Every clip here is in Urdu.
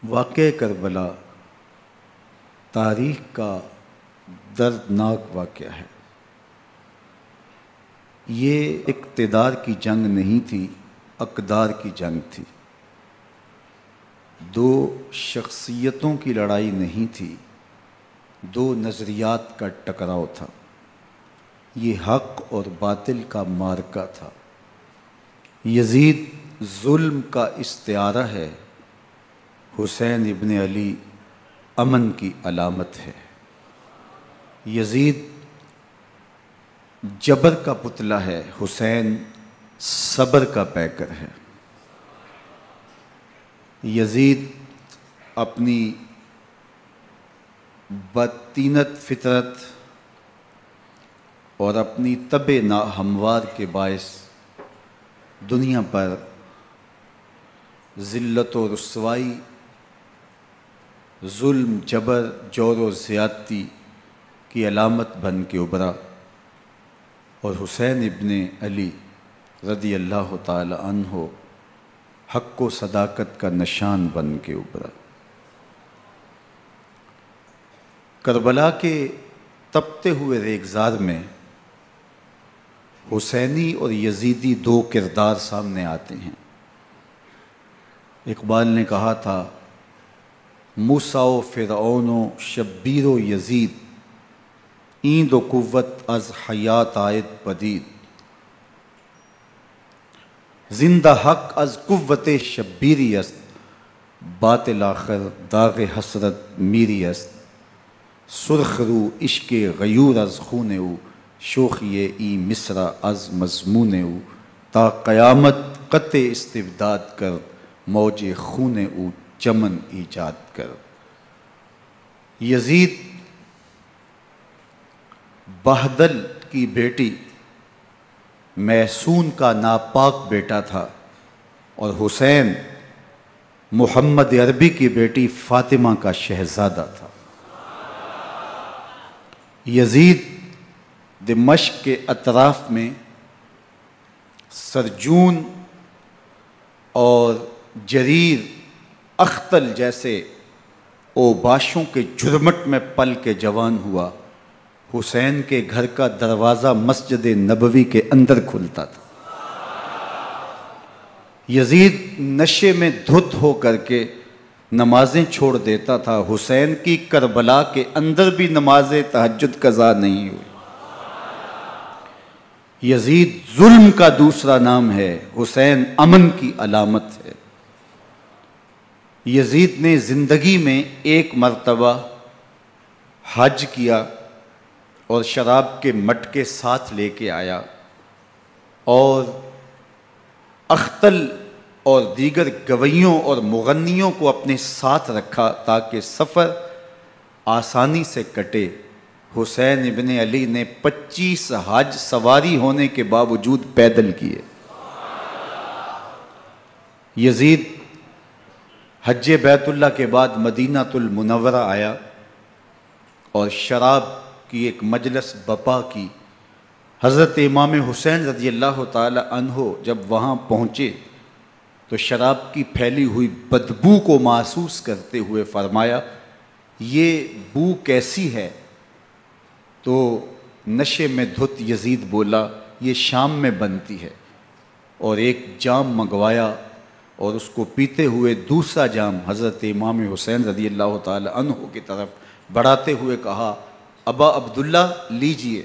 واقعہ کربلا تاریخ کا دردناک واقعہ ہے۔ یہ اقتدار کی جنگ نہیں تھی، اقدار کی جنگ تھی۔ دو شخصیتوں کی لڑائی نہیں تھی، دو نظریات کا ٹکراؤ تھا۔ یہ حق اور باطل کا معرکہ تھا۔ یزید ظلم کا استعارہ ہے، حسین ابن علی امن کی علامت ہے۔ یزید جبر کا پتلا ہے، حسین صبر کا پیکر ہے۔ یزید اپنی بدطینت فطرت اور اپنی طبع ناہموار کے باعث دنیا پر ذلت و رسوائی، ظلم، جبر، جور و زیادتی کی علامت بن کے ابھرا، اور حسین ابن علی رضی اللہ تعالی عنہ حق و صداقت کا نشان بن کے ابھرا۔ کربلا کے تپتے ہوئے ریگزار میں حسینی اور یزیدی دو کردار سامنے آتے ہیں۔ اقبال نے کہا تھا، موسیٰ و فرعون و شبیر و یزید، ایند و قوت از حیات آید پدید، زندہ حق از قوت شبیری است، باطل آخر داغ حسرت میری است، سرخ رو عشق غیور از خون او، شوخی ای مصرع از مضمون او، تا قیامت قطع استبداد کر، موج خون او چمن ایجاد کر۔ یزید بہدل کی بیٹی محسون کا ناپاک بیٹا تھا، اور حسین محمد عربی کی بیٹی فاطمہ کا شہزادہ تھا۔ یزید دمشق کے اطراف میں سرجون اور جریر، اختل جیسے اوباشوں کے جھرمٹ میں پل کے جوان ہوا۔ حسین کے گھر کا دروازہ مسجد نبوی کے اندر کھلتا تھا۔ یزید نشے میں دھت ہو کر کے نمازیں چھوڑ دیتا تھا۔ حسین کی کربلا کے اندر بھی نماز تہجد قضا نہیں ہوئی۔ یزید ظلم کا دوسرا نام ہے، حسین امن کی علامت ہے۔ یزید نے زندگی میں ایک مرتبہ حج کیا اور شراب کے مٹکے ساتھ لے کے آیا، اور اختل اور دیگر گویوں اور مغنیوں کو اپنے ساتھ رکھا تاکہ سفر آسانی سے کٹے۔ حسین ابن علی نے 25 حج سواری ہونے کے باوجود پیدل کیے۔ یزید حج بیت اللہ کے بعد مدینہ المنورہ آیا اور شراب کی ایک مجلس بپا کی۔ حضرت امام حسین رضی اللہ تعالی عنہ جب وہاں پہنچے تو شراب کی پھیلی ہوئی بدبو کو محسوس کرتے ہوئے فرمایا، یہ بو کیسی ہے؟ تو نشے میں دھت یزید بولا، یہ شام میں بنتی ہے، اور ایک جام منگوایا اور اس کو پیتے ہوئے دوسرا جام حضرت امام حسین رضی اللہ تعالی عنہ کی طرف بڑھاتے ہوئے کہا، ابا عبداللہ لیجئے۔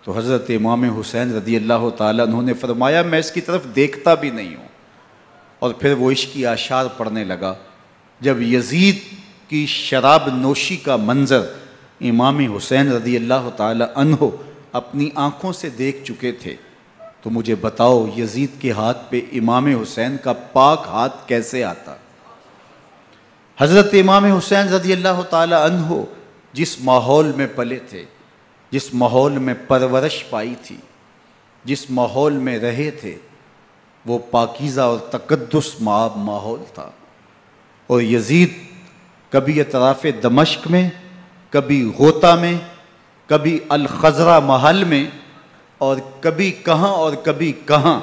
تو حضرت امام حسین رضی اللہ تعالی عنہ نے فرمایا، میں اس کی طرف دیکھتا بھی نہیں ہوں، اور پھر وہ عشقی اشعار پڑھنے لگا۔ جب یزید کی شراب نوشی کا منظر امام حسین رضی اللہ تعالی عنہ اپنی آنکھوں سے دیکھ چکے تھے تو مجھے بتاؤ، یزید کے ہاتھ پہ امام حسین کا پاک ہاتھ کیسے آتا؟ حضرت امام حسین رضی اللہ تعالی عنہ جس ماحول میں پلے تھے، جس ماحول میں پرورش پائی تھی، جس ماحول میں رہے تھے، وہ پاکیزہ اور تقدس مآب ماحول تھا۔ اور یزید کبھی اطراف دمشق میں، کبھی غوطہ میں، کبھی الخضرہ محل میں، اور کبھی کہاں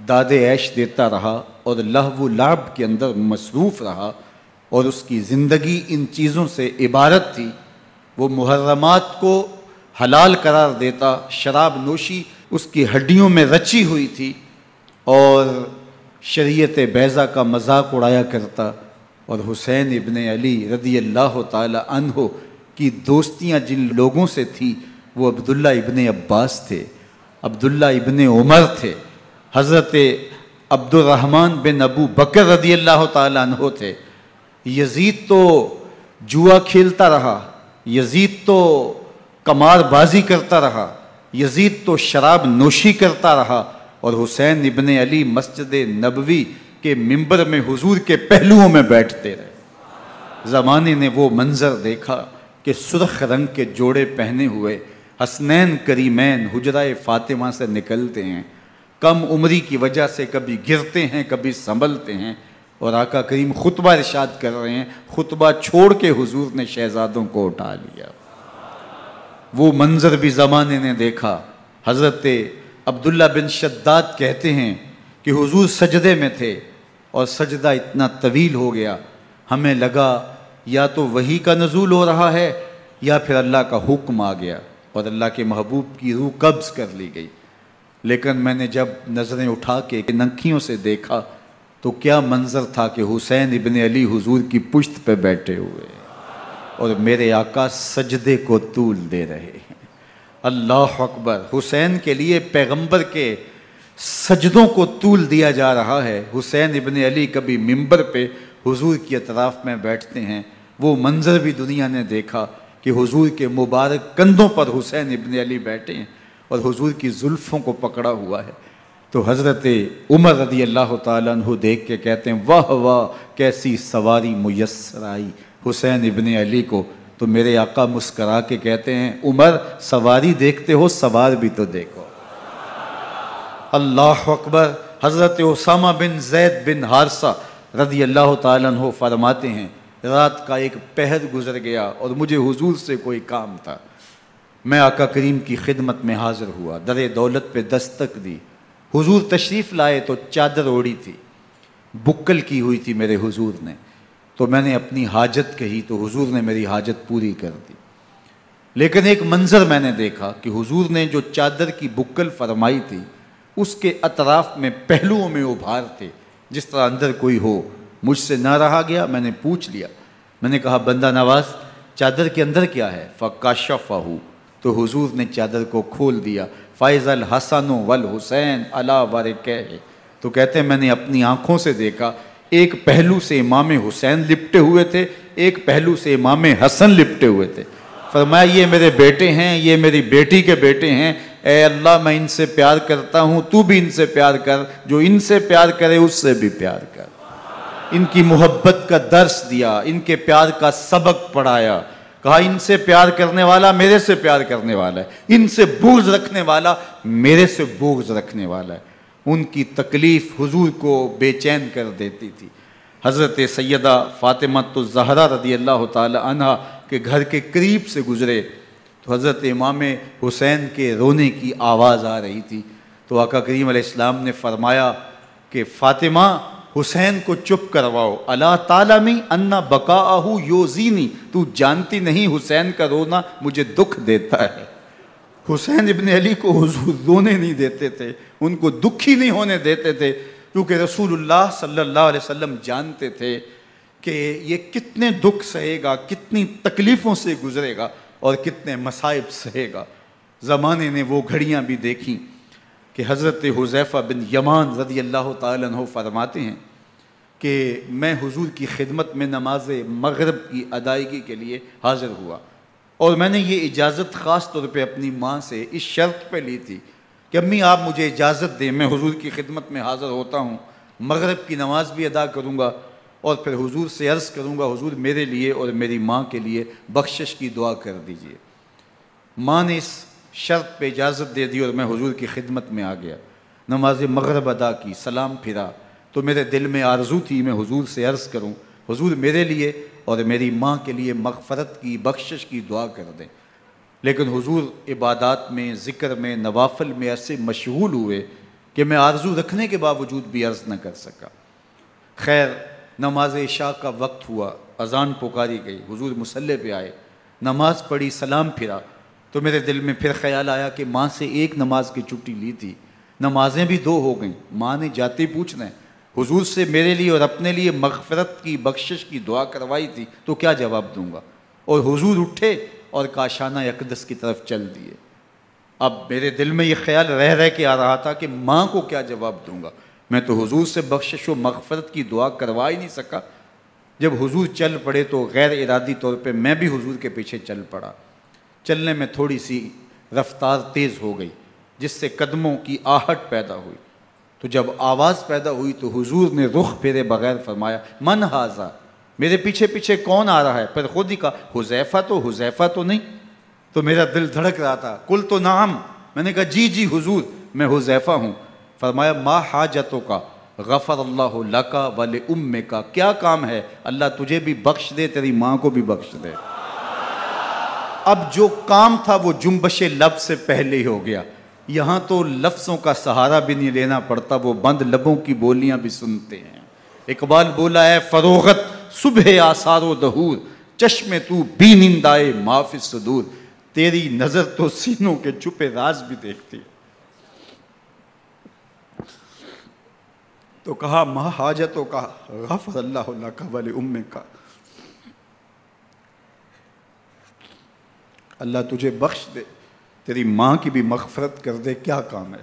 داد عیش دیتا رہا اور لہو و لعب کے اندر مصروف رہا۔ اور اس کی زندگی ان چیزوں سے عبارت تھی۔ وہ محرمات کو حلال قرار دیتا، شراب نوشی اس کی ہڈیوں میں رچی ہوئی تھی، اور شریعت بیضا کا مذاق اڑایا کرتا۔ اور حسین ابن علی رضی اللہ تعالی عنہ کی دوستیاں جن لوگوں سے تھی وہ عبداللہ ابن عباس تھے، عبداللہ ابن عمر تھے، حضرت عبد الرحمن بن ابو بکر رضی اللہ تعالی عنہ تھے۔ یزید تو جوا کھیلتا رہا، یزید تو قمار بازی کرتا رہا، یزید تو شراب نوشی کرتا رہا، اور حسین ابن علی مسجد نبوی کے ممبر میں حضور کے پہلوؤں میں بیٹھتے رہے۔ زمانے نے وہ منظر دیکھا کہ سرخ رنگ کے جوڑے پہنے ہوئے حسنین کریمین حجرہ فاطمہ سے نکلتے ہیں، کم عمری کی وجہ سے کبھی گرتے ہیں کبھی سنبھلتے ہیں، اور آقا کریم خطبہ ارشاد کر رہے ہیں، خطبہ چھوڑ کے حضور نے شہزادوں کو اٹھا لیا۔ وہ منظر بھی زمانے نے دیکھا۔ حضرت عبداللہ بن شداد کہتے ہیں کہ حضور سجدے میں تھے اور سجدہ اتنا طویل ہو گیا، ہمیں لگا یا تو وحی کا نزول ہو رہا ہے یا پھر اللہ کا حکم آ گیا اور اللہ کے محبوب کی روح قبض کر لی گئی۔ لیکن میں نے جب نظریں اٹھا کے ننکیوں سے دیکھا تو کیا منظر تھا کہ حسین ابن علی حضور کی پشت پہ بیٹھے ہوئے اور میرے آقا سجدے کو طول دے رہے ہیں۔ اللہ اکبر! حسین کے لیے پیغمبر کے سجدوں کو طول دیا جا رہا ہے۔ حسین ابن علی کبھی ممبر پہ حضور کی اطراف میں بیٹھتے ہیں، وہ منظر بھی دنیا نے دیکھا کہ حضور کے مبارک کندھوں پر حسین ابن علی بیٹھے ہیں اور حضور کی زلفوں کو پکڑا ہوا ہے۔ تو حضرت عمر رضی اللہ تعالیٰ عنہ دیکھ کے کہتے ہیں واہ واہ کیسی سواری میسر آئی حسین ابن علی کو۔ تو میرے آقا مسکرا کے کہتے ہیں عمر سواری دیکھتے ہو سوار بھی تو دیکھو۔ اللہ اکبر! حضرت اسامہ بن زید بن حارثہ رضی اللہ تعالیٰ عنہ فرماتے ہیں رات کا ایک پہر گزر گیا اور مجھے حضور سے کوئی کام تھا، میں آقا کریم کی خدمت میں حاضر ہوا، در دولت پہ دستک دی، حضور تشریف لائے تو چادر اوڑی تھی، بکل کی ہوئی تھی میرے حضور نے، تو میں نے اپنی حاجت کہی تو حضور نے میری حاجت پوری کر دی۔ لیکن ایک منظر میں نے دیکھا کہ حضور نے جو چادر کی بکل فرمائی تھی اس کے اطراف میں پہلوؤں میں ابھار تھے جس طرح اندر کوئی ہو۔ مجھ سے نہ رہا گیا، میں نے پوچھ لیا، میں نے کہا بندہ نواز چادر کے اندر کیا ہے؟ فَكَشَفَهُ، تو حضور نے چادر کو کھول دیا۔ فَإِذَا الْحَسَنُ وَالْحُسَيْنُ عَلَىٰ وَرِكَيْهِ، تو کہتے ہیں میں نے اپنی آنکھوں سے دیکھا ایک پہلو سے امام حسین لپٹے ہوئے تھے، ایک پہلو سے امام حسن لپٹے ہوئے تھے۔ فرمایا یہ میرے بیٹے ہیں، یہ میری بیٹی کے بیٹے ہیں، اے اللہ میں ان سے پیار کرتا ہوں، تو بھی ان سے پیار کر، جو ان سے پیار کرے اس سے بھی پیار کر۔ ان کی محبت کا درس دیا، ان کے پیار کا سبق پڑھایا، کہا ان سے پیار کرنے والا میرے سے پیار کرنے والا ہے، ان سے بغض رکھنے والا میرے سے بغض رکھنے والا ہے۔ ان کی تکلیف حضور کو بے چین کر دیتی تھی۔ حضرت سیدہ فاطمہ الزہرا رضی اللہ تعالی عنہ کے گھر کے قریب سے گزرے تو حضرت امام حسین کے رونے کی آواز آ رہی تھی، تو آقا کریم علیہ السلام نے فرمایا کہ فاطمہ حسین کو چپ کرواؤ، الا تعلمی ان بقاءہ یوزینی، تو جانتی نہیں حسین کا رونا مجھے دکھ دیتا ہے۔ حسین ابن علی کو حضور رونے نہیں دیتے تھے، ان کو دکھی نہیں ہونے دیتے تھے، کیونکہ رسول اللہ صلی اللہ علیہ وسلم جانتے تھے کہ یہ کتنے دکھ سہے گا، کتنی تکلیفوں سے گزرے گا اور کتنے مصائب سہے گا۔ زمانے نے وہ گھڑیاں بھی دیکھیں کہ حضرت حذیفہ بن یمان رضی اللہ تعالیٰ عنہ فرماتے ہیں کہ میں حضور کی خدمت میں نماز مغرب کی ادائیگی کے لیے حاضر ہوا، اور میں نے یہ اجازت خاص طور پہ اپنی ماں سے اس شرط پہ لی تھی کہ امی آپ مجھے اجازت دیں، میں حضور کی خدمت میں حاضر ہوتا ہوں، مغرب کی نماز بھی ادا کروں گا اور پھر حضور سے عرض کروں گا حضور میرے لیے اور میری ماں کے لیے بخشش کی دعا کر دیجئے۔ ماں نے اس شرط پہ اجازت دے دی اور میں حضور کی خدمت میں آ گیا، نماز مغرب ادا کی، سلام پھرا تو میرے دل میں آرزو تھی میں حضور سے عرض کروں حضور میرے لیے اور میری ماں کے لیے مغفرت کی بخشش کی دعا کر دیں، لیکن حضور عبادات میں ذکر میں نوافل میں ایسے مشغول ہوئے کہ میں آرزو رکھنے کے باوجود بھی عرض نہ کر سکا۔ خیر نماز عشاء کا وقت ہوا، اذان پکاری گئی، حضور مصلی پہ آئے، نماز پڑھی، سلام پھرا، تو میرے دل میں پھر خیال آیا کہ ماں سے ایک نماز کی چھٹی لی تھی، نمازیں بھی 2 ہو گئیں، ماں نے جاتے پوچھنا ہے، حضور سے میرے لیے اور اپنے لیے مغفرت کی، بخشش کی دعا کروائی تھی، تو کیا جواب دوں گا؟ اور حضور اٹھے اور کاشانہ اقدس کی طرف چل دیے۔ اب میرے دل میں یہ خیال رہ کے آ رہا تھا کہ ماں کو کیا جواب دوں گا؟ میں تو حضور سے بخشش و مغفرت کی دعا کروا ہی نہیں سکا۔ جب حضور چل پڑے تو غیر ارادی طور پہ میں بھی حضور کے پیچھے چل پڑا۔ چلنے میں تھوڑی سی رفتار تیز ہو گئی، جس سے قدموں کی آہٹ پیدا ہوئی، تو جب آواز پیدا ہوئی تو حضور نے رخ پھیرے بغیر فرمایا، من ھذا، میرے پیچھے پیچھے کون آ رہا ہے؟ پھر خود ہی کہا، حذیفہ تو نہیں؟ تو میرا دل دھڑک رہا تھا، قلت نعم، میں نے کہا جی حضور، میں حذیفہ ہوں۔ فرمایا، ما حاجتک، غفر اللہ لک ولامک، کیا کام ہے؟ اللہ تجھے بھی بخش دے، تیری ماں کو بھی بخش دے۔ اب جو کام تھا وہ جنبش لب سے پہلے ہی ہو گیا، یہاں تو لفظوں کا سہارا بھی نہیں لینا پڑتا، وہ بند لبوں کی بولیاں بھی سنتے ہیں۔ اقبال بولا ہے، فروغت صبح آثار و دہور، چشم تو بی نندائے ما فی الصدور، تیری نظر تو سینوں کے چھپے راز بھی دیکھتی ہے۔ تو کہا، ما حاجتوں کا، غفر اللہ لک ولامک، اللہ تجھے بخش دے، تیری ماں کی بھی مغفرت کر دے، کیا کام ہے؟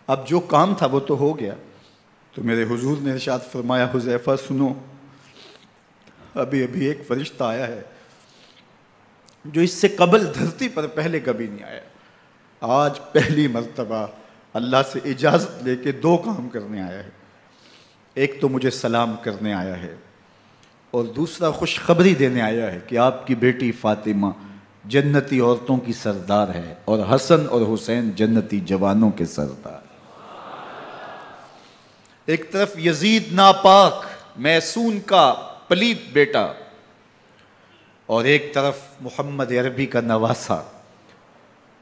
اب جو کام تھا وہ تو ہو گیا۔ تو میرے حضور نے ارشاد فرمایا، حذیفہ سنو، ابھی ایک فرشتہ آیا ہے جو اس سے قبل دھرتی پر پہلے کبھی نہیں آیا، آج پہلی مرتبہ اللہ سے اجازت لے کے 2 کام کرنے آیا ہے۔ ایک تو مجھے سلام کرنے آیا ہے، اور دوسرا خوشخبری دینے آیا ہے کہ آپ کی بیٹی فاطمہ جنتی عورتوں کی سردار ہے، اور حسن اور حسین جنتی جوانوں کے سردار۔ ایک طرف یزید ناپاک میسون کا پلیت بیٹا، اور ایک طرف محمد عربی کا نواسا،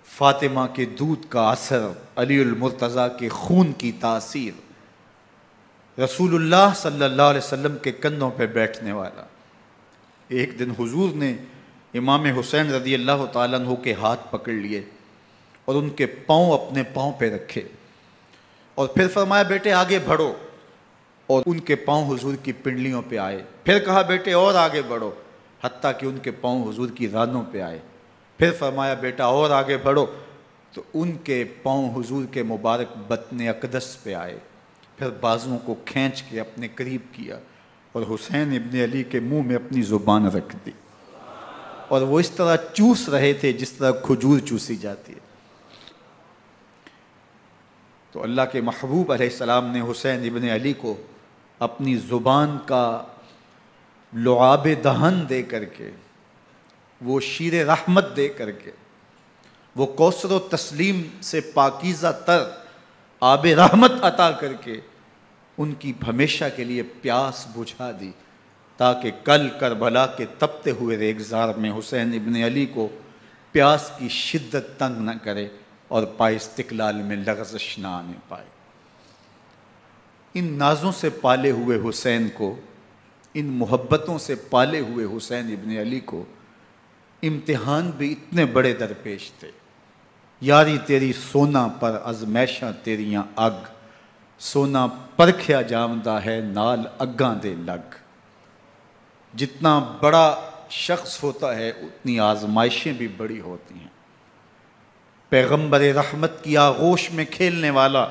فاطمہ کے دودھ کا اثر، علی المرتضیٰ کے خون کی تاثیر، رسول اللہ صلی اللہ علیہ وسلم کے کندھوں پہ بیٹھنے والا۔ ایک دن حضور نے امام حسین رضی اللہ تعالیٰ عنہ کے ہاتھ پکڑ لیے اور ان کے پاؤں اپنے پاؤں پہ رکھے، اور پھر فرمایا، بیٹے آگے بڑھو، اور ان کے پاؤں حضور کی پنڈلیوں پہ آئے۔ پھر کہا، بیٹے اور آگے بڑھو، حتیٰ کہ ان کے پاؤں حضور کی رانوں پہ آئے۔ پھر فرمایا، بیٹا اور آگے بڑھو، تو ان کے پاؤں حضور کے مبارک بطن اقدس پہ آئے۔ پھر بازوؤں کو کھینچ کے اپنے قریب کیا اور حسین ابن علی کے منہ میں اپنی زبان رکھ دی، اور وہ اس طرح چوس رہے تھے جس طرح کھجور چوسی جاتی ہے۔ تو اللہ کے محبوب علیہ السلام نے حسین ابن علی کو اپنی زبان کا لعاب دہن دے کر کے، وہ شیر رحمت دے کر کے، وہ کوثر و تسلیم سے پاکیزہ تر آب رحمت عطا کر کے ان کی ہمیشہ کے لیے پیاس بجھا دی، تاکہ کل کربلا کے تپتے ہوئے ریگزار میں حسین ابن علی کو پیاس کی شدت تنگ نہ کرے اور پائے استقلال میں لغزش نہ آنے پائے۔ ان نازوں سے پالے ہوئے حسین کو، ان محبتوں سے پالے ہوئے حسین ابن علی کو امتحان بھی اتنے بڑے درپیش تھے۔ یاری تیری سونا پر ازمیشاں تیریاں اگ، سونا پرکھیا جامدہ ہے نال اگاں دے لگ۔ جتنا بڑا شخص ہوتا ہے اتنی آزمائشیں بھی بڑی ہوتی ہیں۔ پیغمبر رحمت کی آغوش میں کھیلنے والا،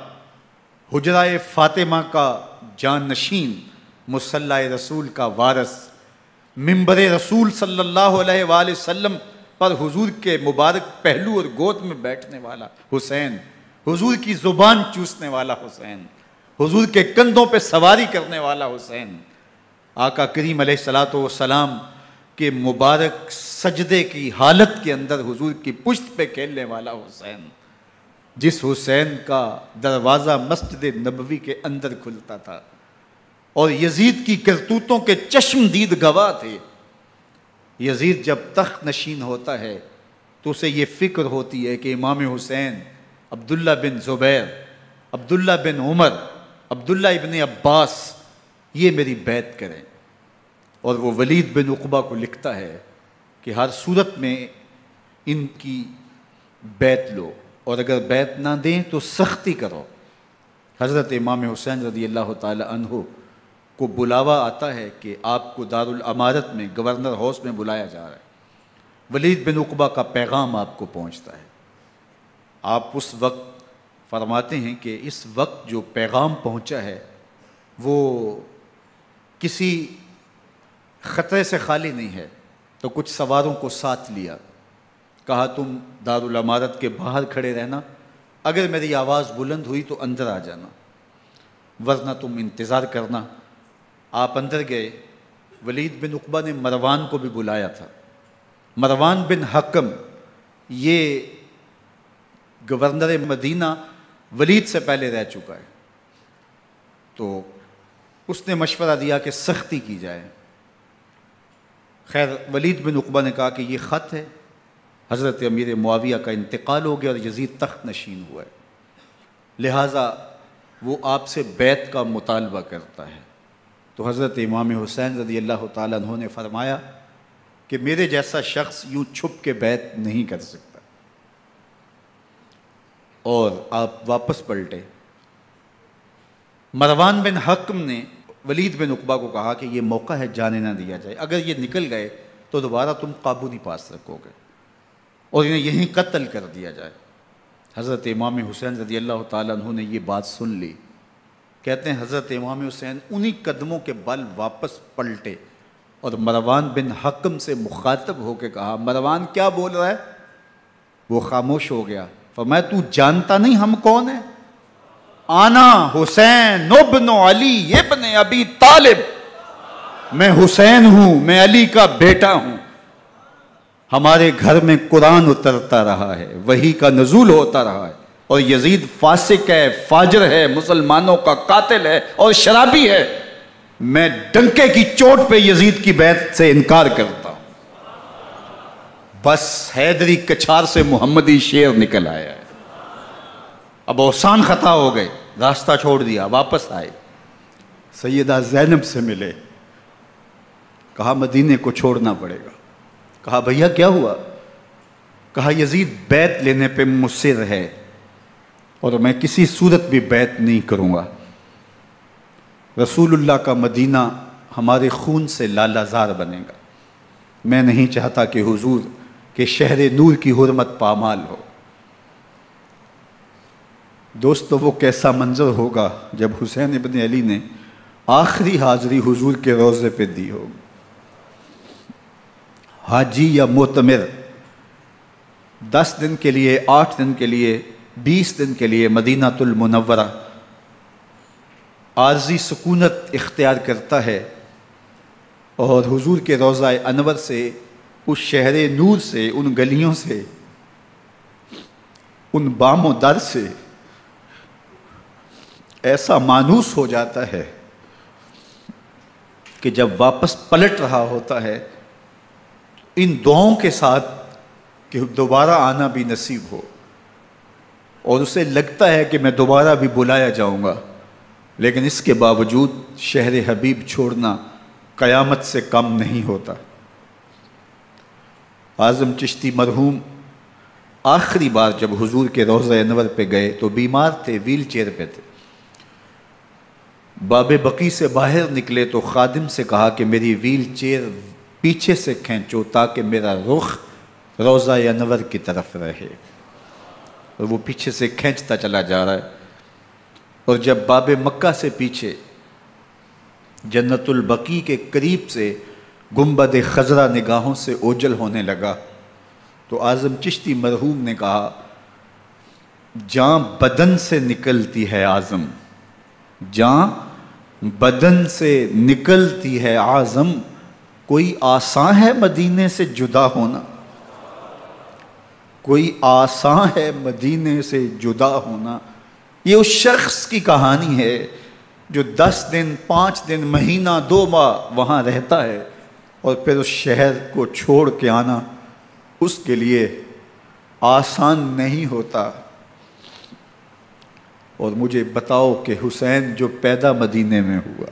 حجرہ فاطمہ کا جانشین، مصلی رسول کا وارث، منبر رسول صلی اللہ علیہ وآلہ وسلم پر حضور کے مبارک پہلو اور گود میں بیٹھنے والا حسین، حضور کی زبان چوسنے والا حسین، حضور کے کندھوں پہ سواری کرنے والا حسین، آقا کریم علیہ الصلوۃ والسلام کے مبارک سجدے کی حالت کے اندر حضور کی پشت پہ کھیلنے والا حسین، جس حسین کا دروازہ مسجد نبوی کے اندر کھلتا تھا اور یزید کی کرتوتوں کے چشم دید گواہ تھے۔ یزید جب تخت نشین ہوتا ہے تو اسے یہ فکر ہوتی ہے کہ امام حسین، عبداللہ بن زبیر، عبداللہ بن عمر، عبداللہ ابن عباس یہ میری بیعت کریں۔ اور وہ ولید بن عقبہ کو لکھتا ہے کہ ہر صورت میں ان کی بیعت لو، اور اگر بیعت نہ دیں تو سختی کرو۔ حضرت امام حسین رضی اللہ تعالی عنہ کو بلاوا آتا ہے کہ آپ کو دارالامارت میں گورنر ہاؤس میں بلایا جا رہا ہے، ولید بن عقبہ کا پیغام آپ کو پہنچتا ہے۔ آپ اس وقت فرماتے ہیں کہ اس وقت جو پیغام پہنچا ہے وہ کسی خطرے سے خالی نہیں ہے، تو کچھ سواروں کو ساتھ لیا، کہا تم دارالامارت کے باہر کھڑے رہنا، اگر میری آواز بلند ہوئی تو اندر آ جانا، ورنہ تم انتظار کرنا۔ آپ اندر گئے۔ ولید بن عقبہ نے مروان کو بھی بلایا تھا۔ مروان بن حکم یہ گورنر مدینہ ولید سے پہلے رہ چکا ہے، تو اس نے مشورہ دیا کہ سختی کی جائے۔ خیر ولید بن عقبہ نے کہا کہ یہ خط ہے، حضرت امیر معاویہ کا انتقال ہو گیا اور یزید تخت نشین ہوا ہے، لہٰذا وہ آپ سے بیعت کا مطالبہ کرتا ہے۔ تو حضرت امام حسین رضی اللہ تعالیٰ عنہ نے فرمایا کہ میرے جیسا شخص یوں چھپ کے بیعت نہیں کر سکتا، اور آپ واپس پلٹے۔ مروان بن حکم نے ولید بن عقبہ کو کہا کہ یہ موقع ہے جانے نہ دیا جائے، اگر یہ نکل گئے تو دوبارہ تم قابو نہیں پا سکو گے، اور انہیں یہیں قتل کر دیا جائے۔ حضرت امام حسین رضی اللہ تعالیٰ عنہ نے یہ بات سن لی۔ کہتے ہیں حضرت امام حسین انہی قدموں کے بل واپس پلٹے اور مروان بن حکم سے مخاطب ہو کے کہا، مروان کیا بول رہا ہے؟ وہ خاموش ہو گیا۔ فرمایا تو جانتا نہیں ہم کون ہیں؟ آنا حسین ابن علی ابن ابی طالب، میں حسین ہوں، میں علی کا بیٹا ہوں، ہمارے گھر میں قرآن اترتا رہا ہے، وحی کا نزول ہوتا رہا ہے، اور یزید فاسق ہے، فاجر ہے، مسلمانوں کا قاتل ہے اور شرابی ہے، میں ڈنکے کی چوٹ پہ یزید کی بیعت سے انکار کرتا ہوں۔ بس حیدری کچھار سے محمدی شیر نکل آیا ہے۔ اب اوسان خطا ہو گئے، راستہ چھوڑ دیا، واپس آئے، سیدہ زینب سے ملے، کہا مدینے کو چھوڑنا پڑے گا۔ کہا بھیا کیا ہوا؟ کہا یزید بیعت لینے پہ مصر ہے اور میں کسی صورت بھی بیعت نہیں کروں گا، رسول اللہ کا مدینہ ہمارے خون سے لالہ زار بنے گا، میں نہیں چاہتا کہ حضور کے شہر نور کی حرمت پامال ہو۔ دوستو وہ کیسا منظر ہوگا جب حسین ابن علی نے آخری حاضری حضور کے روضے پہ دی ہوگی۔ حاجی یا معتمر 10 دن کے لیے، 8 دن کے لیے، 20 دن کے لیے مدینہ المنورہ عارضی سکونت اختیار کرتا ہے، اور حضور کے روضہ انور سے، اس شہر نور سے، ان گلیوں سے، ان بام و در سے ایسا مانوس ہو جاتا ہے کہ جب واپس پلٹ رہا ہوتا ہے ان دعاؤں کے ساتھ کہ دوبارہ آنا بھی نصیب ہو، اور اسے لگتا ہے کہ میں دوبارہ بھی بلایا جاؤں گا، لیکن اس کے باوجود شہر حبیب چھوڑنا قیامت سے کم نہیں ہوتا۔ اعظم چشتی مرحوم آخری بار جب حضور کے روضہ انور پہ گئے تو بیمار تھے، ویل چیئر پہ تھے۔ باب بقی سے باہر نکلے تو خادم سے کہا کہ میری ویل چیئر پیچھے سے کھینچو تاکہ میرا رخ روضہ انور کی طرف رہے، اور وہ پیچھے سے کھینچتا چلا جا رہا ہے، اور جب باب مکہ سے پیچھے جنت البقیع کے قریب سے گنبد خضرا نگاہوں سے اوجل ہونے لگا تو اعظم چشتی مرحوم نے کہا، جان بدن سے نکلتی ہے اعظم، جان بدن سے نکلتی ہے اعظم، کوئی آسان ہے مدینے سے جدا ہونا، کوئی آسان ہے مدینے سے جدا ہونا۔ یہ اس شخص کی کہانی ہے جو 10 دن، 5 دن، مہینہ، 2 ماہ وہاں رہتا ہے، اور پھر اس شہر کو چھوڑ کے آنا اس کے لیے آسان نہیں ہوتا۔ اور مجھے بتاؤ کہ حسین جو پیدا مدینے میں ہوا،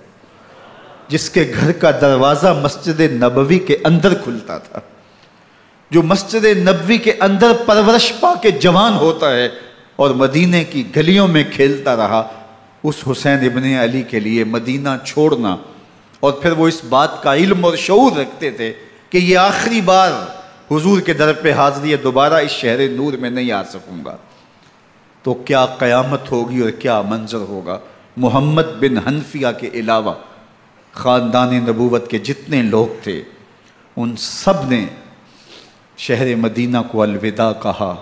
جس کے گھر کا دروازہ مسجد نبوی کے اندر کھلتا تھا، جو مسجد نبوی کے اندر پرورش پا کے جوان ہوتا ہے اور مدینے کی گلیوں میں کھیلتا رہا، اس حسین ابن علی کے لیے مدینہ چھوڑنا، اور پھر وہ اس بات کا علم اور شعور رکھتے تھے کہ یہ آخری بار حضور کے در پہ حاضری ہے، دوبارہ اس شہر نور میں نہیں آ سکوں گا، تو کیا قیامت ہوگی اور کیا منظر ہوگا۔ محمد بن حنفیہ کے علاوہ خاندان نبوت کے جتنے لوگ تھے ان سب نے شہر مدینہ کو الوداع کہا،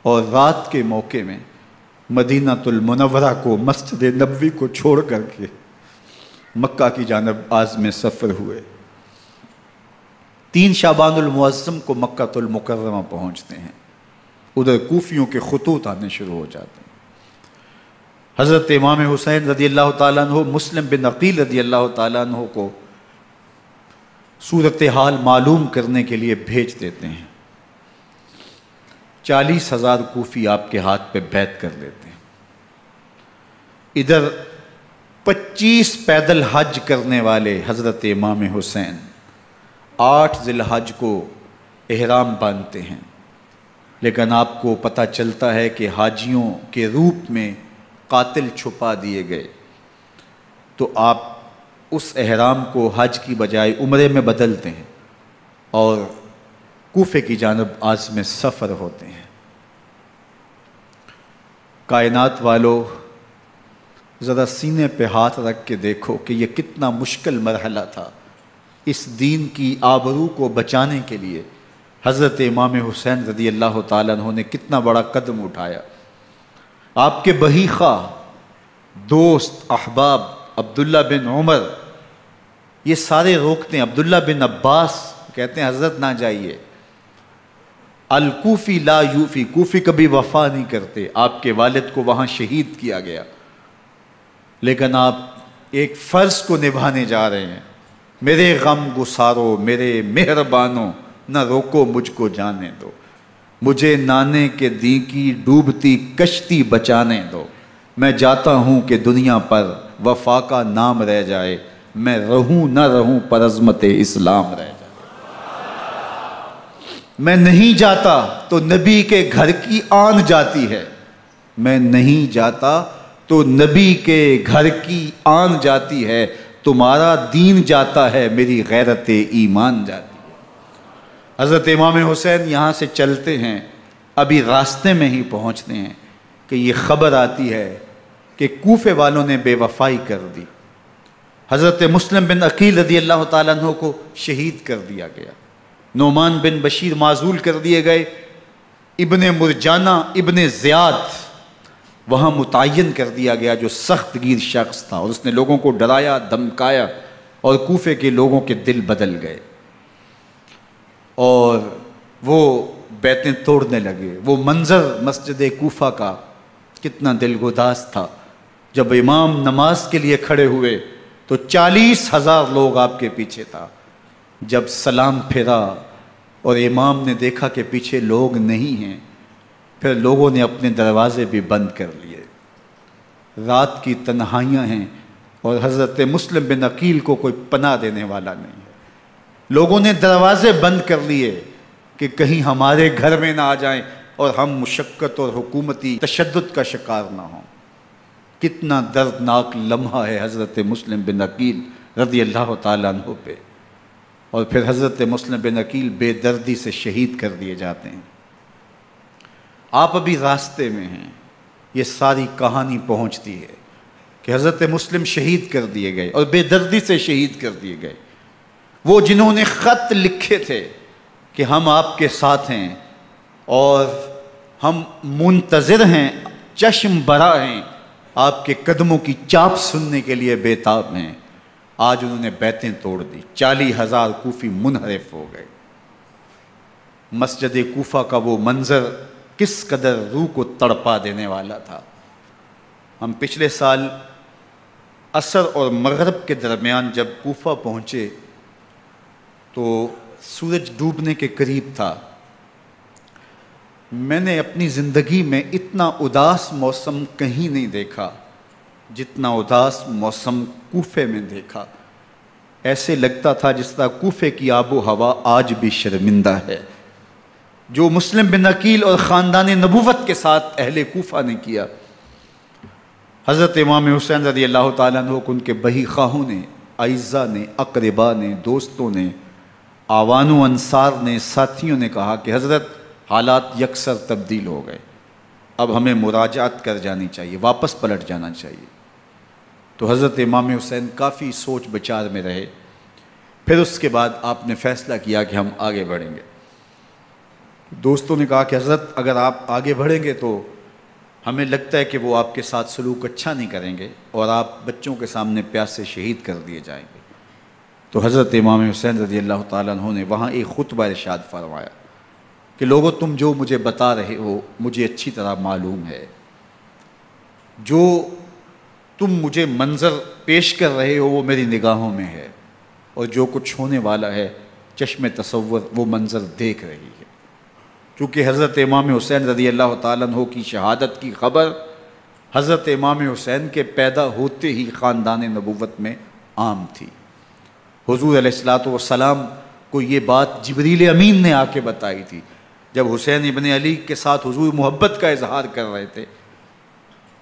اور رات کے موقع میں مدینہ المنورہ کو، مسجد نبوی کو چھوڑ کر کے مکہ کی جانب عازم سفر ہوئے۔ 3 شعبان المعظم کو مکہ المکرمہ پہنچتے ہیں، ادھر کوفیوں کے خطوط آنے شروع ہو جاتے ہیں۔ حضرت امام حسین رضی اللہ تعالیٰ عنہ مسلم بن عقیل رضی اللہ تعالیٰ عنہ کو صورتحال معلوم کرنے کے لیے بھیج دیتے ہیں۔ 40,000 کوفی آپ کے ہاتھ پہ بیعت کر لیتے ہیں۔ ادھر 25 پیدل حج کرنے والے حضرت امام حسین 8 ذی الحج کو احرام باندھتے ہیں، لیکن آپ کو پتہ چلتا ہے کہ حاجیوں کے روپ میں قاتل چھپا دیے گئے، تو آپ اس احرام کو حج کی بجائے عمرے میں بدلتے ہیں اور کوفے کی جانب عازم سفر ہوتے ہیں۔ کائنات والو، ذرا سینے پہ ہاتھ رکھ کے دیکھو کہ یہ کتنا مشکل مرحلہ تھا۔ اس دین کی آبرو کو بچانے کے لیے حضرت امام حسین رضی اللہ تعالیٰ عنہ نے کتنا بڑا قدم اٹھایا۔ آپ کے بہیخہ، دوست، احباب عبداللہ بن عمر یہ سارے روکتے ہیں۔ عبداللہ بن عباس کہتے ہیں حضرت نہ جائیے، الکوفی لا یوفی، کوفی کبھی وفا نہیں کرتے، آپ کے والد کو وہاں شہید کیا گیا، لیکن آپ ایک فرض کو نبھانے جا رہے ہیں۔ میرے غم گسارو، میرے مہربانوں، نہ روکو مجھ کو جانے دو، مجھے نانے کے دی کی ڈوبتی کشتی بچانے دو، میں جاتا ہوں کہ دنیا پر وفا کا نام رہ جائے، میں رہوں نہ رہوں پر عظمت اسلام رہ جائے۔ میں نہیں جاتا تو نبی کے گھر کی آن جاتی ہے، میں نہیں جاتا تو نبی کے گھر کی آن جاتی ہے، تمہارا دین جاتا ہے میری غیرت ایمان جاتی ہے۔ حضرت امام حسین یہاں سے چلتے ہیں، ابھی راستے میں ہی پہنچتے ہیں کہ یہ خبر آتی ہے کہ کوفے والوں نے بے وفائی کر دی، حضرت مسلم بن عقیل رضی اللہ تعالیٰ عنہ کو شہید کر دیا گیا، نعمان بن بشیر معزول کر دیے گئے، ابن مرجانہ ابن زیاد وہاں متعین کر دیا گیا جو سخت گیر شخص تھا، اور اس نے لوگوں کو ڈرایا دھمکایا اور کوفے کے لوگوں کے دل بدل گئے اور وہ بیتیں توڑنے لگے۔ وہ منظر مسجد کوفہ کا کتنا دلگداز تھا، جب امام نماز کے لیے کھڑے ہوئے تو 40,000 لوگ آپ کے پیچھے تھا۔ جب سلام پھیرا اور امام نے دیکھا کہ پیچھے لوگ نہیں ہیں، پھر لوگوں نے اپنے دروازے بھی بند کر لیے۔ رات کی تنہائیاں ہیں اور حضرت مسلم بن عقیل کو کوئی پناہ دینے والا نہیں ہے۔ لوگوں نے دروازے بند کر لیے کہ کہیں ہمارے گھر میں نہ آ جائیں اور ہم مشقت اور حکومتی تشدد کا شکار نہ ہوں۔ کتنا دردناک لمحہ ہے حضرت مسلم بن عقیل رضی اللہ تعالیٰ عنہ پہ، اور پھر حضرت مسلم بن عقیل بے دردی سے شہید کر دیے جاتے ہیں۔ آپ ابھی راستے میں ہیں، یہ ساری کہانی پہنچتی ہے کہ حضرت مسلم شہید کر دیے گئے اور بے دردی سے شہید کر دیے گئے۔ وہ جنہوں نے خط لکھے تھے کہ ہم آپ کے ساتھ ہیں اور ہم منتظر ہیں، چشم برا ہیں، آپ کے قدموں کی چاپ سننے کے لیے بےتاب ہیں، آج انہوں نے بیتیں توڑ دی۔ 40,000 کوفی منحرف ہو گئے۔ مسجد کوفہ کا وہ منظر کس قدر روح کو تڑپا دینے والا تھا۔ ہم پچھلے سال عصر اور مغرب کے درمیان جب کوفہ پہنچے تو سورج ڈوبنے کے قریب تھا۔ میں نے اپنی زندگی میں اتنا اداس موسم کہیں نہیں دیکھا جتنا اداس موسم کوفے میں دیکھا۔ ایسے لگتا تھا جس طرح کوفے کی آب و ہوا آج بھی شرمندہ ہے۔ جو مسلم بن عقیل اور خاندان نبوت کے ساتھ اہل کوفہ نے کیا، حضرت امام حسین رضی اللہ تعالیٰ عنہ کو ان کے بہی خواہوں نے، اعزاء نے، اقرباء نے، دوستوں نے، آوان و انصار نے، ساتھیوں نے کہا کہ حضرت حالات یکسر تبدیل ہو گئے، اب ہمیں مراجعت کر جانی چاہیے، واپس پلٹ جانا چاہیے۔ تو حضرت امام حسین کافی سوچ بچار میں رہے، پھر اس کے بعد آپ نے فیصلہ کیا کہ ہم آگے بڑھیں گے۔ دوستوں نے کہا کہ حضرت اگر آپ آگے بڑھیں گے تو ہمیں لگتا ہے کہ وہ آپ کے ساتھ سلوک اچھا نہیں کریں گے اور آپ بچوں کے سامنے پیاسے شہید کر دیے جائیں گے۔ تو حضرت امام حسین رضی اللہ تعالیٰ عنہ نے وہاں ایک خطبہ ارشاد فرمایا کہ لوگوں تم جو مجھے بتا رہے ہو مجھے اچھی طرح معلوم ہے، جو تم مجھے منظر پیش کر رہے ہو وہ میری نگاہوں میں ہے، اور جو کچھ ہونے والا ہے چشم تصور وہ منظر دیکھ رہی ہے۔ کیونکہ حضرت امام حسین رضی اللہ تعالیٰ عنہ کی شہادت کی خبر حضرت امام حسین کے پیدا ہوتے ہی خاندان نبوت میں عام تھی۔ حضور علیہ الصلوۃ والسلام کو یہ بات جبریل امین نے آ کے بتائی تھی جب حسین ابن علی کے ساتھ حضور محبت کا اظہار کر رہے تھے،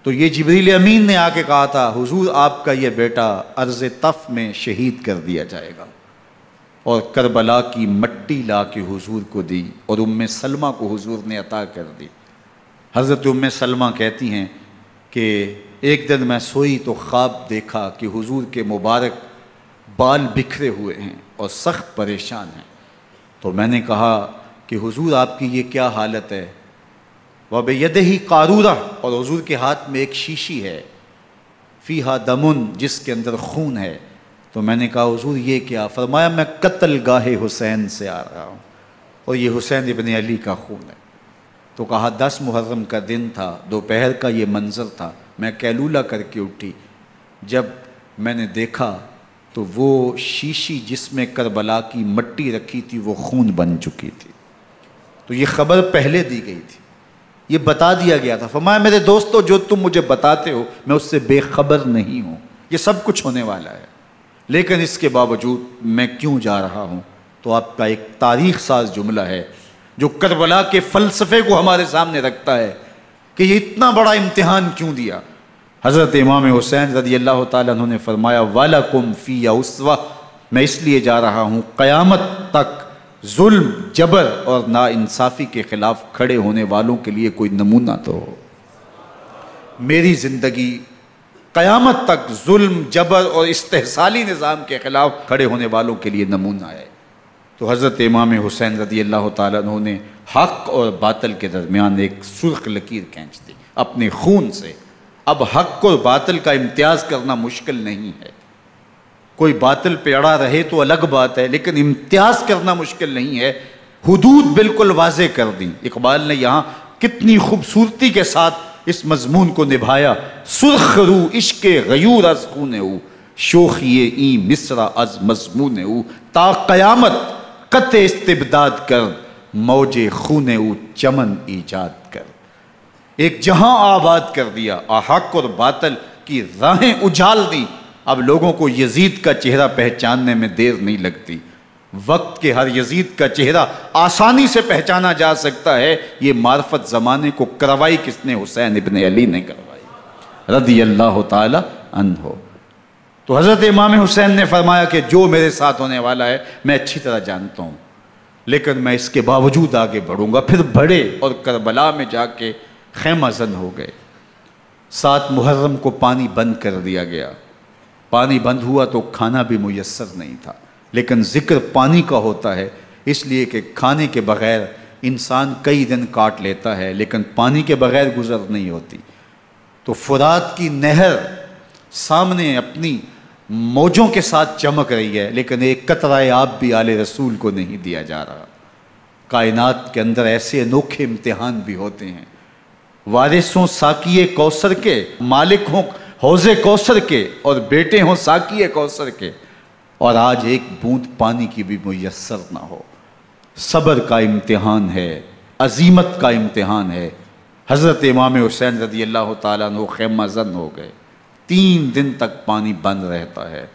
تو یہ جبریل امین نے آ کے کہا تھا حضور آپ کا یہ بیٹا ارض طف میں شہید کر دیا جائے گا، اور کربلا کی مٹی لا کے حضور کو دی اور ام سلمہ کو حضور نے عطا کر دی۔ حضرت ام سلمہ کہتی ہیں کہ ایک دن میں سوئی تو خواب دیکھا کہ حضور کے مبارک بال بکھرے ہوئے ہیں اور سخت پریشان ہیں، تو میں نے کہا کہ حضور آپ کی یہ کیا حالت ہے؟ وَبِيَدِهِ قَارُورَةٌ، اور حضور کے ہاتھ میں ایک شیشی ہے، فیہا دمن، جس کے اندر خون ہے۔ تو میں نے کہا حضور یہ کیا؟ فرمایا میں قتل گاہ حسین سے آ رہا ہوں اور یہ حسین ابن علی کا خون ہے۔ تو کہا 10 محرم کا دن تھا، دوپہر کا یہ منظر تھا، میں کیلولہ کر کے اٹھی، جب میں نے دیکھا تو وہ شیشی جس میں کربلا کی مٹی رکھی تھی وہ خون بن چکی تھی۔ تو یہ خبر پہلے دی گئی تھی، یہ بتا دیا گیا تھا۔ فرمایا میرے دوستو جو تم مجھے بتاتے ہو میں اس سے بے خبر نہیں ہوں، یہ سب کچھ ہونے والا ہے، لیکن اس کے باوجود میں کیوں جا رہا ہوں؟ تو آپ کا ایک تاریخ ساز جملہ ہے جو کربلا کے فلسفے کو ہمارے سامنے رکھتا ہے کہ یہ اتنا بڑا امتحان کیوں دیا۔ حضرت امام حسین رضی اللہ تعالیٰ عنہ نے فرمایا وَلَكُمْ فِيَّ أُسْوَةٌ، میں اس لیے جا رہا ہوں قیامت تک ظلم، جبر اور ناانصافی کے خلاف کھڑے ہونے والوں کے لیے کوئی نمونہ تو ہو۔ میری زندگی قیامت تک ظلم، جبر اور استحصالی نظام کے خلاف کھڑے ہونے والوں کے لیے نمونہ ہے۔ تو حضرت امام حسین رضی اللہ تعالیٰ عنہ نے حق اور باطل کے درمیان ایک سرخ لکیر کھینچ دی اپنے خون سے۔ اب حق اور باطل کا امتیاز کرنا مشکل نہیں ہے، کوئی باطل پہ اڑا رہے تو الگ بات ہے، لیکن امتیاز کرنا مشکل نہیں ہے۔ حدود بالکل واضح کر دیں۔ اقبال نے یہاں کتنی خوبصورتی کے ساتھ اس مضمون کو نبھایا۔ سرخ رو عشق غیور از خون او، شوخی این مصرع از مضمون او، تا قیامت قطع استبداد کر، موج خون او چمن ایجاد کر۔ ایک جہاں آباد کر دیا، حق اور باطل کی راہیں اجال دی۔ اب لوگوں کو یزید کا چہرہ پہچاننے میں دیر نہیں لگتی، وقت کے ہر یزید کا چہرہ آسانی سے پہچانا جا سکتا ہے۔ یہ معرفت زمانے کو کروائی کس نے؟ حسین ابن علی نے کروائی رضی اللہ تعالی عنہ۔ تو حضرت امام حسین نے فرمایا کہ جو میرے ساتھ ہونے والا ہے میں اچھی طرح جانتا ہوں، لیکن میں اس کے باوجود آگے بڑھوں گا۔ پھر بڑھے اور کربلا میں جا کے خیمہ زن ہو گئے۔ 7 محرم کو پانی بند کر دیا گیا۔ پانی بند ہوا تو کھانا بھی میسر نہیں تھا، لیکن ذکر پانی کا ہوتا ہے اس لیے کہ کھانے کے بغیر انسان کئی دن کاٹ لیتا ہے، لیکن پانی کے بغیر گزر نہیں ہوتی۔ تو فرات کی نہر سامنے اپنی موجوں کے ساتھ چمک رہی ہے، لیکن ایک قطرہ آب بھی آل رسول کو نہیں دیا جا رہا۔ کائنات کے اندر ایسے انوکھے امتحان بھی ہوتے ہیں۔ وارث ہوں ساقی کوثر کے، مالک ہوں حوض کوثر کے، اور بیٹے ہوں ساقی کوثر کے، اور آج ایک بوند پانی کی بھی میسر نہ ہو۔ صبر کا امتحان ہے، عزیمت کا امتحان ہے۔ حضرت امام حسین رضی اللہ تعالیٰ عنہ خیمہ زن ہو گئے۔ 3 دن تک پانی بند رہتا ہے۔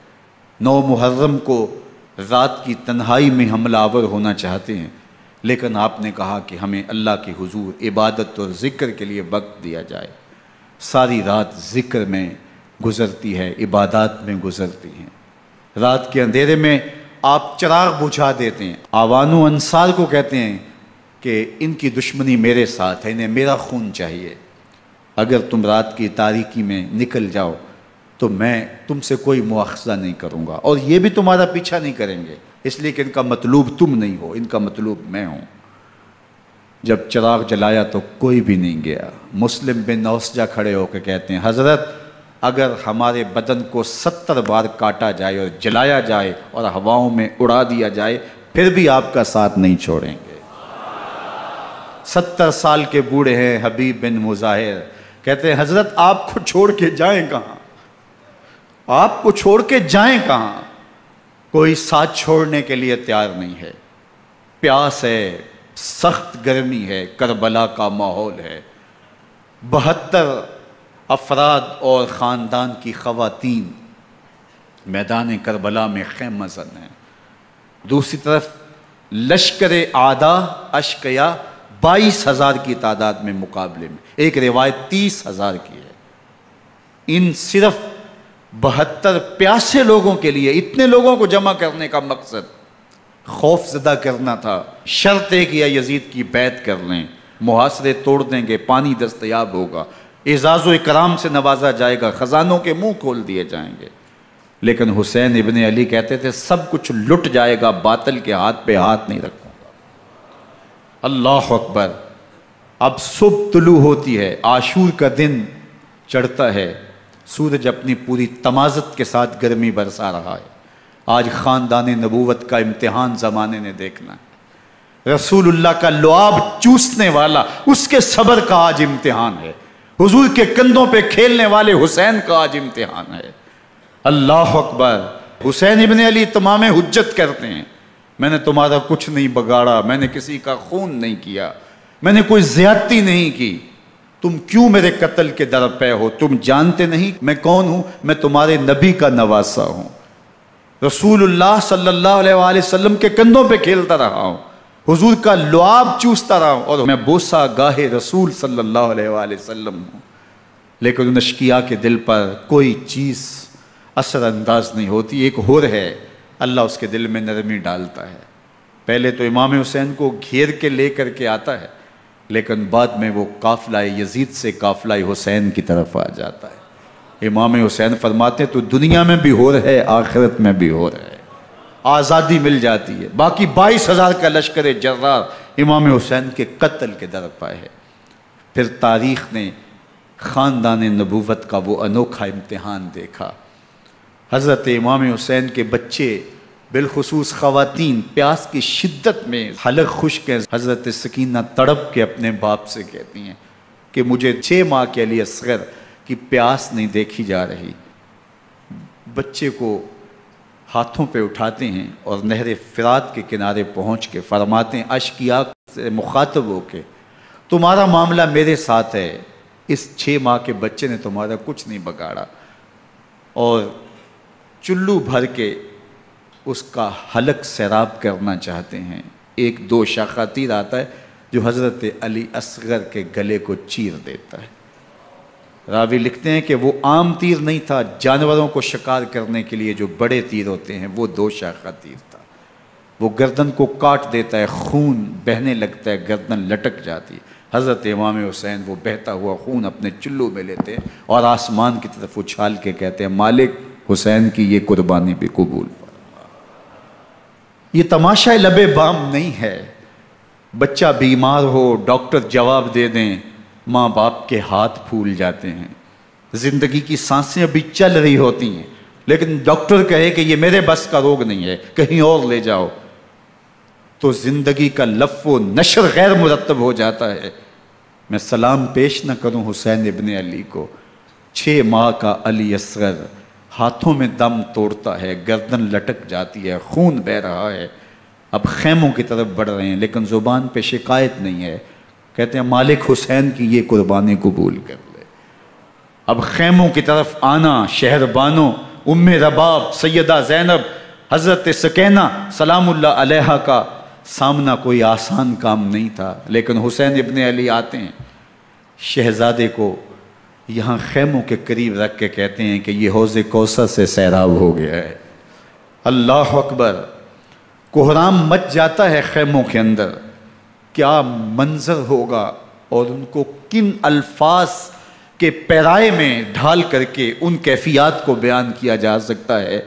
9 محرم کو رات کی تنہائی میں حملہ آور ہونا چاہتے ہیں، لیکن آپ نے کہا کہ ہمیں اللہ کے حضور عبادت اور ذکر کے لیے وقت دیا جائے۔ ساری رات ذکر میں گزرتی ہے، عبادات میں گزرتی ہیں۔ رات کے اندھیرے میں آپ چراغ بجھا دیتے ہیں۔ آوان و انصار کو کہتے ہیں کہ ان کی دشمنی میرے ساتھ ہے، انہیں میرا خون چاہیے، اگر تم رات کی تاریکی میں نکل جاؤ تو میں تم سے کوئی مواخذہ نہیں کروں گا، اور یہ بھی تمہارا پیچھا نہیں کریں گے، اس لیے کہ ان کا مطلوب تم نہیں ہو، ان کا مطلوب میں ہوں۔ جب چراغ جلایا تو کوئی بھی نہیں گیا۔ مسلم بن اوسجہ کھڑے ہو کے کہتے ہیں حضرت اگر ہمارے بدن کو 70 بار کاٹا جائے اور جلایا جائے اور ہواؤں میں اڑا دیا جائے پھر بھی آپ کا ساتھ نہیں چھوڑیں گے۔ 70 سال کے بوڑھے ہیں حبیب بن مظاہر، کہتے ہیں حضرت آپ کو چھوڑ کے جائیں کہاں، آپ کو چھوڑ کے جائیں کہاں، کوئی ساتھ چھوڑنے کے لیے تیار نہیں ہے۔ پیاس ہے، سخت گرمی ہے، کربلا کا ماحول ہے، 72 افراد اور خاندان کی خواتین میدان کربلا میں خیمہ زن ہیں۔ دوسری طرف لشکر اعداء اشقیا 22,000 کی تعداد میں مقابلے میں، ایک روایت 30,000 کی ہے۔ ان صرف 72 پیاسے لوگوں کے لیے اتنے لوگوں کو جمع کرنے کا مقصد خوف زدہ کرنا تھا۔ شرط ہے کہ یا یزید کی بیعت کر لیں، محاصرے توڑ دیں گے، پانی دستیاب ہوگا، اعزاز و اکرام سے نوازا جائے گا، خزانوں کے منہ کھول دیے جائیں گے۔ لیکن حسین ابن علی کہتے تھے سب کچھ لٹ جائے گا، باطل کے ہاتھ پہ ہاتھ نہیں رکھوں گا۔ اللہ اکبر۔ اب صبح طلوع ہوتی ہے، عاشور کا دن چڑھتا ہے، سورج اپنی پوری تمازت کے ساتھ گرمی برسا رہا ہے۔ آج خاندان نبوت کا امتحان زمانے نے دیکھنا ہے۔ رسول اللہ کا لعاب چوسنے والا اس کے صبر کا آج امتحان ہے، حضور کے کندھوں پہ کھیلنے والے حسین کا آج امتحان ہے۔ اللہ اکبر۔ حسین ابن علی تمام حجت کرتے ہیں میں نے تمہارا کچھ نہیں بگاڑا، میں نے کسی کا خون نہیں کیا، میں نے کوئی زیادتی نہیں کی، تم کیوں میرے قتل کے در پہ ہو؟ تم جانتے نہیں میں کون ہوں؟ میں تمہارے نبی کا نواسا ہوں، رسول اللہ صلی اللہ علیہ وآلہ وسلم کے کندھوں پہ کھیلتا رہا ہوں، حضور کا لعاب چوستا رہا ہوں، اور میں بوسہ گاہ رسول صلی اللہ علیہ وآلہ وسلم ہوں۔ لیکن ان اشقیاء کے دل پر کوئی چیز اثر انداز نہیں ہوتی۔ ایک ہور ہے، اللہ اس کے دل میں نرمی ڈالتا ہے۔ پہلے تو امام حسین کو گھیر کے لے کر کے آتا ہے، لیکن بعد میں وہ قافلہ یزید سے قافلہ حسین کی طرف آ جاتا ہے۔ امام حسین فرماتے ہیں تو دنیا میں بھی ہور ہے، آخرت میں بھی ہور ہے، آزادی مل جاتی ہے۔ باقی 22,000 کا لشکر جرار امام حسین کے قتل کے در پہ ہے۔ پھر تاریخ نے خاندان نبوت کا وہ انوکھا امتحان دیکھا۔ حضرت امام حسین کے بچے بالخصوص خواتین پیاس کی شدت میں حلق خشک ہیں۔ حضرت سکینہ تڑپ کے اپنے باپ سے کہتی ہیں کہ مجھے 6 ماہ کے علی اصغر کی پیاس نہیں دیکھی جا رہی۔ بچے کو ہاتھوں پہ اٹھاتے ہیں اور نہر فرات کے کنارے پہنچ کے فرماتے ہیں اشقیاء سے مخاطب ہو کے تمہارا معاملہ میرے ساتھ ہے، اس 6 ماہ کے بچے نے تمہارا کچھ نہیں بگاڑا، اور چلو بھر کے اس کا حلق سیراب کرنا چاہتے ہیں۔ ایک 2 شاخہ تیر آتا ہے جو حضرت علی اصغر کے گلے کو چیر دیتا ہے۔ راوی لکھتے ہیں کہ وہ عام تیر نہیں تھا، جانوروں کو شکار کرنے کے لیے جو بڑے تیر ہوتے ہیں وہ 2 شاخہ تیر تھا۔ وہ گردن کو کاٹ دیتا ہے، خون بہنے لگتا ہے، گردن لٹک جاتی ہے۔ حضرت امام حسین وہ بہتا ہوا خون اپنے چلو میں لیتے ہیں اور آسمان کی طرف اچھال کے کہتے ہیں مالک حسین کی یہ قربانی بھی قبول فرما۔ یہ تماشا لب بام نہیں ہے، بچہ بیمار ہو ڈاکٹر جواب دے دیں، ماں باپ کے ہاتھ پھول جاتے ہیں، زندگی کی سانسیں ابھی چل رہی ہوتی ہیں، لیکن ڈاکٹر کہے کہ یہ میرے بس کا روگ نہیں ہے، کہیں اور لے جاؤ، تو زندگی کا لف و نشر غیر مرتب ہو جاتا ہے۔ میں سلام پیش نہ کروں حسین ابن علی کو، 6 ماہ کا علی اصغر ہاتھوں میں دم توڑتا ہے، گردن لٹک جاتی ہے، خون بہہ رہا ہے، اب خیموں کی طرف بڑھ رہے ہیں، لیکن زبان پہ شکایت نہیں ہے، کہتے ہیں مالک حسین کی یہ قربانی قبول کر لے۔ اب خیموں کی طرف آنا، شہر بانوں ام رباب سیدہ زینب حضرت سکینہ سلام اللہ علیہا کا سامنا کوئی آسان کام نہیں تھا، لیکن حسین ابن علی آتے ہیں، شہزادے کو یہاں خیموں کے قریب رکھ کے کہتے ہیں کہ یہ حوض کوثر سے سیراب ہو گیا ہے۔ اللہ اکبر، کوہرام مچ جاتا ہے خیموں کے اندر، کیا منظر ہوگا اور ان کو کن الفاظ کے پیرائے میں ڈھال کر کے ان کیفیات کو بیان کیا جا سکتا ہے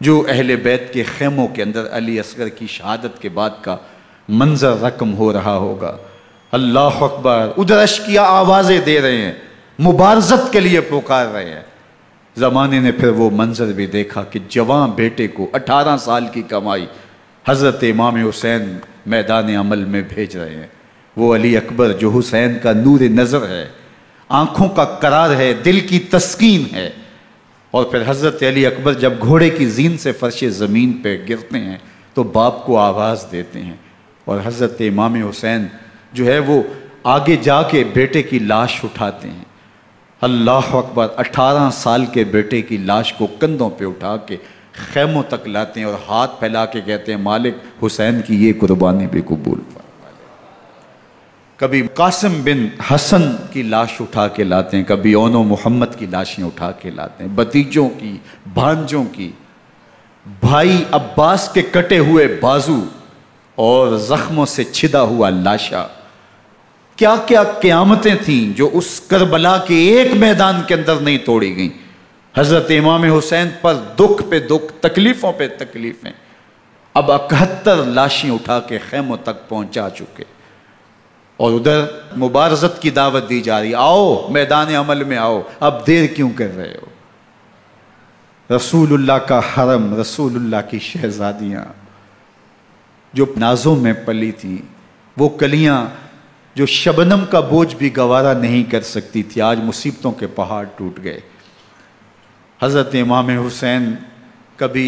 جو اہل بیت کے خیموں کے اندر علی اصغر کی شہادت کے بعد کا منظر رقم ہو رہا ہوگا۔ اللہ اکبر، ادھر عشقیہ آوازیں دے رہے ہیں، مبارزت کے لیے پکار رہے ہیں۔ زمانے نے پھر وہ منظر بھی دیکھا کہ جوان بیٹے کو 18 سال کی کمائی حضرت امام حسین میدان عمل میں بھیج رہے ہیں۔ وہ علی اکبر جو حسین کا نور نظر ہے، آنکھوں کا قرار ہے، دل کی تسکین ہے۔ اور پھر حضرت علی اکبر جب گھوڑے کی زین سے فرش زمین پہ گرتے ہیں تو باپ کو آواز دیتے ہیں، اور حضرت امام حسین جو ہے وہ آگے جا کے بیٹے کی لاش اٹھاتے ہیں۔ اللہ اکبر، 18 سال کے بیٹے کی لاش کو کندھوں پہ اٹھا کے خیموں تک لاتے ہیں اور ہاتھ پھیلا کے کہتے ہیں مالک حسین کی یہ قربانی بھی قبول فرما۔ کبھی قاسم بن حسن کی لاش اٹھا کے لاتے ہیں، کبھی اون و محمد کی لاشیں اٹھا کے لاتے ہیں، بتیجوں کی، بھانجوں کی، بھائی عباس کے کٹے ہوئے بازو اور زخموں سے چھدا ہوا لاشا۔ کیا کیا قیامتیں تھیں جو اس کربلا کے ایک میدان کے اندر نہیں توڑی گئیں۔ حضرت امام حسین پر دکھ پہ دکھ، تکلیفوں پہ تکلیفیں، اب 71 لاشیں اٹھا کے خیموں تک پہنچا چکے، اور ادھر مبارزت کی دعوت دی جا رہی، آؤ میدان عمل میں آؤ، اب دیر کیوں کر رہے ہو۔ رسول اللہ کا حرم، رسول اللہ کی شہزادیاں جو نازوں میں پلی تھیں، وہ کلیاں جو شبنم کا بوجھ بھی گوارا نہیں کر سکتی تھی، آج مصیبتوں کے پہاڑ ٹوٹ گئے۔ حضرت امام حسین کبھی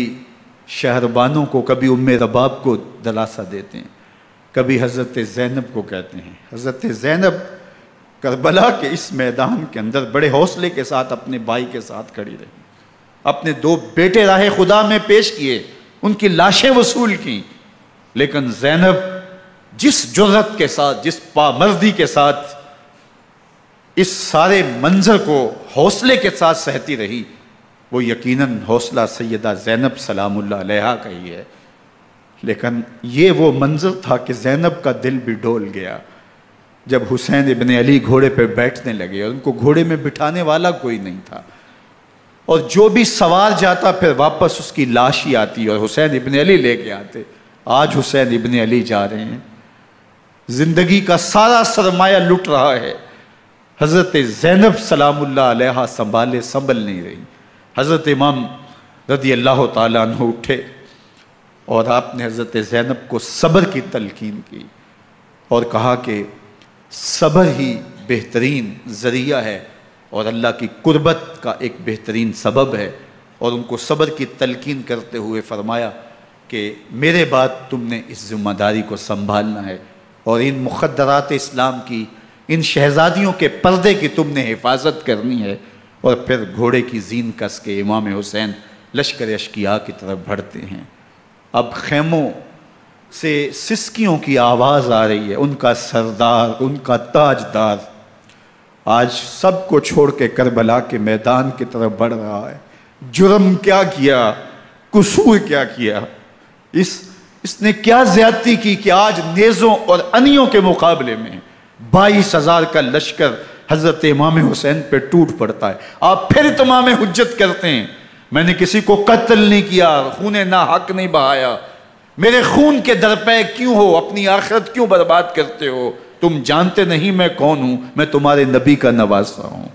شہربانوں کو، کبھی ام رباب کو دلاسا دیتے ہیں، کبھی حضرت زینب کو کہتے ہیں۔ حضرت زینب کربلا کے اس میدان کے اندر بڑے حوصلے کے ساتھ اپنے بھائی کے ساتھ کھڑی رہی، اپنے 2 بیٹے راہ خدا میں پیش کیے، ان کی لاشیں وصول کیں، لیکن زینب جس جرأت کے ساتھ، جس پامردی کے ساتھ اس سارے منظر کو حوصلے کے ساتھ سہتی رہی، وہ یقیناً حوصلہ سیدہ زینب سلام اللہ علیہا کا ہی ہے۔ لیکن یہ وہ منظر تھا کہ زینب کا دل بھی ڈول گیا جب حسین ابن علی گھوڑے پہ بیٹھنے لگے، اور ان کو گھوڑے میں بٹھانے والا کوئی نہیں تھا، اور جو بھی سوار جاتا پھر واپس اس کی لاش ہی آتی اور حسین ابن علی لے کے آتے۔ آج حسین ابن علی جا رہے ہیں، زندگی کا سارا سرمایہ لٹ رہا ہے، حضرت زینب سلام اللہ علیہا سنبھل نہیں رہی۔ حضرت امام رضی اللہ تعالیٰ عنہ اٹھے اور آپ نے حضرت زینب کو صبر کی تلقین کی اور کہا کہ صبر ہی بہترین ذریعہ ہے اور اللہ کی قربت کا ایک بہترین سبب ہے، اور ان کو صبر کی تلقین کرتے ہوئے فرمایا کہ میرے بعد تم نے اس ذمہ داری کو سنبھالنا ہے، اور ان مخدرات اسلام کی، ان شہزادیوں کے پردے کی تم نے حفاظت کرنی ہے۔ اور پھر گھوڑے کی زین کس کے امام حسین لشکر اشقیاء کی طرف بڑھتے ہیں۔ اب خیموں سے سسکیوں کی آواز آ رہی ہے، ان کا سردار، ان کا تاجدار آج سب کو چھوڑ کے کربلا کے میدان کی طرف بڑھ رہا ہے۔ جرم کیا کیا، قصور کیا کیا، اس نے کیا زیادتی کی کہ آج نیزوں اور انیوں کے مقابلے میں 22,000 کا لشکر حضرت امام حسین پہ ٹوٹ پڑتا ہے۔ آپ پھر اتمام حجت کرتے ہیں، میں نے کسی کو قتل نہیں کیا، خون ناحق نہیں بہایا، میرے خون کے درپے کیوں ہو، اپنی آخرت کیوں برباد کرتے ہو، تم جانتے نہیں میں کون ہوں، میں تمہارے نبی کا نواسا ہوں۔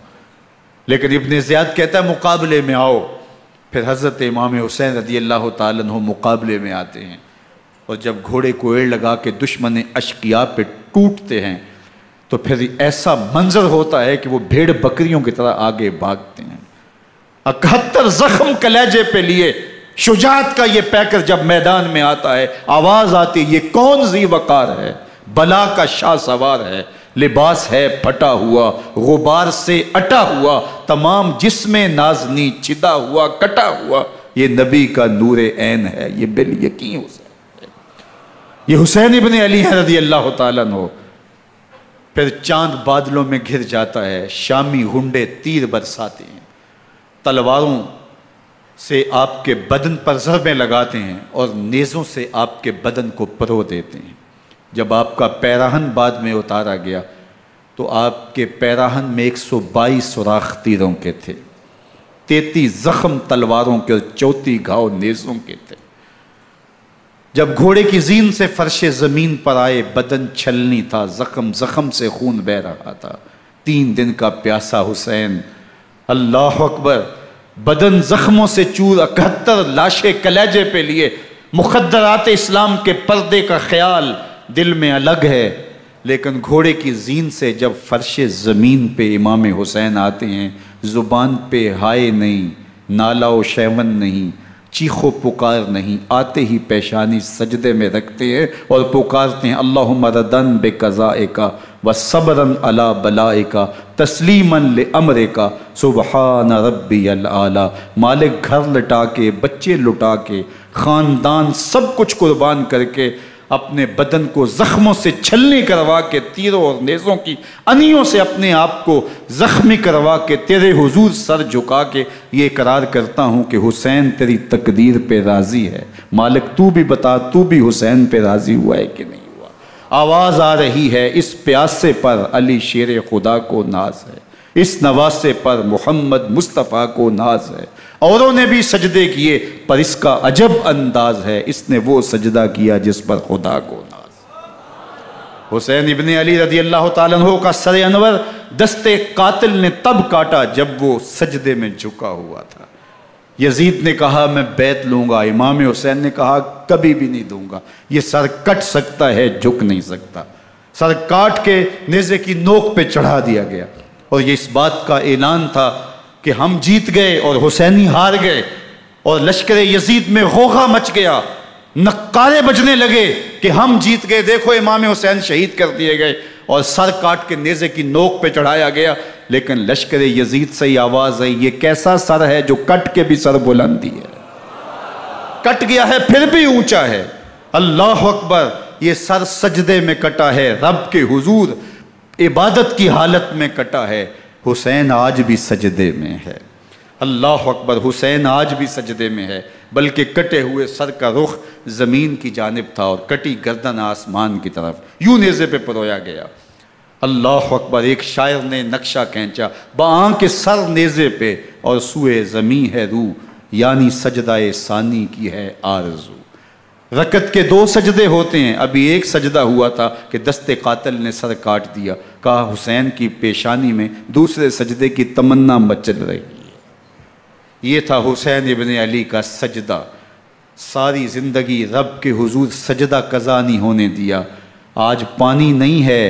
لیکن ابن زیاد کہتا ہے مقابلے میں آؤ۔ پھر حضرت امام حسین رضی اللہ تعالیٰ عنہ مقابلے میں آتے ہیں، اور جب گھوڑے کو ایڑ لگا کے دشمن اشقیاء پہ ٹوٹتے ہیں تو پھر ایسا منظر ہوتا ہے کہ وہ بھیڑ بکریوں کی طرح آگے بھاگتے ہیں۔ 71 زخم کلیجے پہ لیے شجاعت کا یہ پیکر جب میدان میں آتا ہے، آواز آتی، یہ کون ذی وقار ہے، بلا کا شاہ سوار ہے، لباس ہے پھٹا ہوا غبار سے اٹا ہوا، تمام جسم نازنی چدا ہوا کٹا ہوا، یہ نبی کا نور عین ہے، یہ بالیقین حسین ہے، یہ حسین ابن علی ہے رضی اللہ تعالیٰ عنہ۔ پھر چاند بادلوں میں گھر جاتا ہے، شامی غنڈے تیر برساتے ہیں، تلواروں سے آپ کے بدن پر ضربیں لگاتے ہیں اور نیزوں سے آپ کے بدن کو پرو دیتے ہیں۔ جب آپ کا پیراہن بعد میں اتارا گیا تو آپ کے پیراہن میں 122 سوراخ تیروں کے تھے، 33 زخم تلواروں کے اور 34 گھاؤ نیزوں کے تھے۔ جب گھوڑے کی زین سے فرش زمین پر آئے، بدن چھلنی تھا، زخم زخم سے خون بہہ رہا تھا، 3 دن کا پیاسا حسین، اللہ اکبر، بدن زخموں سے چور، 71 لاشیں کلیجے پہ لیے، مخدرات اسلام کے پردے کا خیال دل میں الگ ہے، لیکن گھوڑے کی زین سے جب فرش زمین پہ امام حسین آتے ہیں، زبان پہ ہائے نہیں، نالا و شیون نہیں، چیخ و پکار نہیں، آتے ہی پیشانی سجدے میں رکھتے ہیں اور پکارتے ہیں اللہم ردن بقضائک وصبرن علی بلائک تسلیما لامرک سبحان ربی العالی۔ مالک گھر لٹا کے، بچے لٹا کے، خاندان سب کچھ قربان کر کے، اپنے بدن کو زخموں سے چھلنی کروا کے، تیروں اور نیزوں کی انیوں سے اپنے آپ کو زخمی کروا کے، تیرے حضور سر جھکا کے یہ اقرار کرتا ہوں کہ حسین تیری تقدیر پہ راضی ہے، مالک تو بھی بتا، تو بھی حسین پہ راضی ہوا ہے کہ نہیں ہوا۔ آواز آ رہی ہے، اس پیاسے پر علی شیر خدا کو ناز ہے، اس نواسے پر محمد مصطفیٰ کو ناز ہے۔ اوروں نے بھی سجدے کیے پر اس کا عجب انداز ہے، اس نے وہ سجدہ کیا جس پر خدا کو ناز۔ حسین ابن علی رضی اللہ تعالیٰ عنہ کا سر انور دستے قاتل نے تب کاٹا جب وہ سجدے میں جھکا ہوا تھا۔ یزید نے کہا میں بیعت لوں گا، امام حسین نے کہا کبھی بھی نہیں دوں گا، یہ سر کٹ سکتا ہے جھک نہیں سکتا۔ سر کاٹ کے نیزے کی نوک پہ چڑھا دیا گیا اور یہ اس بات کا اعلان تھا کہ ہم جیت گئے اور حسینی ہار گئے، اور لشکر یزید میں غوغا مچ گیا، نقارے بجنے لگے کہ ہم جیت گئے، دیکھو امام حسین شہید کر دیے گئے، اور سر کاٹ کے نیزے کی نوک پہ چڑھایا گیا۔ لیکن لشکر یزید سے ہی آواز آئی یہ کیسا سر ہے جو کٹ کے بھی سر بلندی ہے، کٹ گیا ہے پھر بھی اونچا ہے، اللہ اکبر، یہ سر سجدے میں کٹا ہے، رب کے حضور عبادت کی حالت میں کٹا ہے۔ حسین آج بھی سجدے میں ہے، اللہ اکبر، حسین آج بھی سجدے میں ہے، بلکہ کٹے ہوئے سر کا رخ زمین کی جانب تھا اور کٹی گردن آسمان کی طرف، یوں نیزے پہ پرویا گیا۔ اللہ اکبر، ایک شاعر نے نقشہ کھینچا، بآنکھ سر نیزے پہ اور سوئے زمین ہے روح، یعنی سجدہ ثانی کی ہے آرزو۔ رکعت کے 2 سجدے ہوتے ہیں، ابھی ایک سجدہ ہوا تھا کہ دست قاتل نے سر کاٹ دیا، کہا حسین کی پیشانی میں دوسرے سجدے کی تمنا مچل رہی ہے۔ یہ تھا حسین ابن علی کا سجدہ، ساری زندگی رب کے حضور سجدہ قضا نہیں ہونے دیا۔ آج پانی نہیں ہے،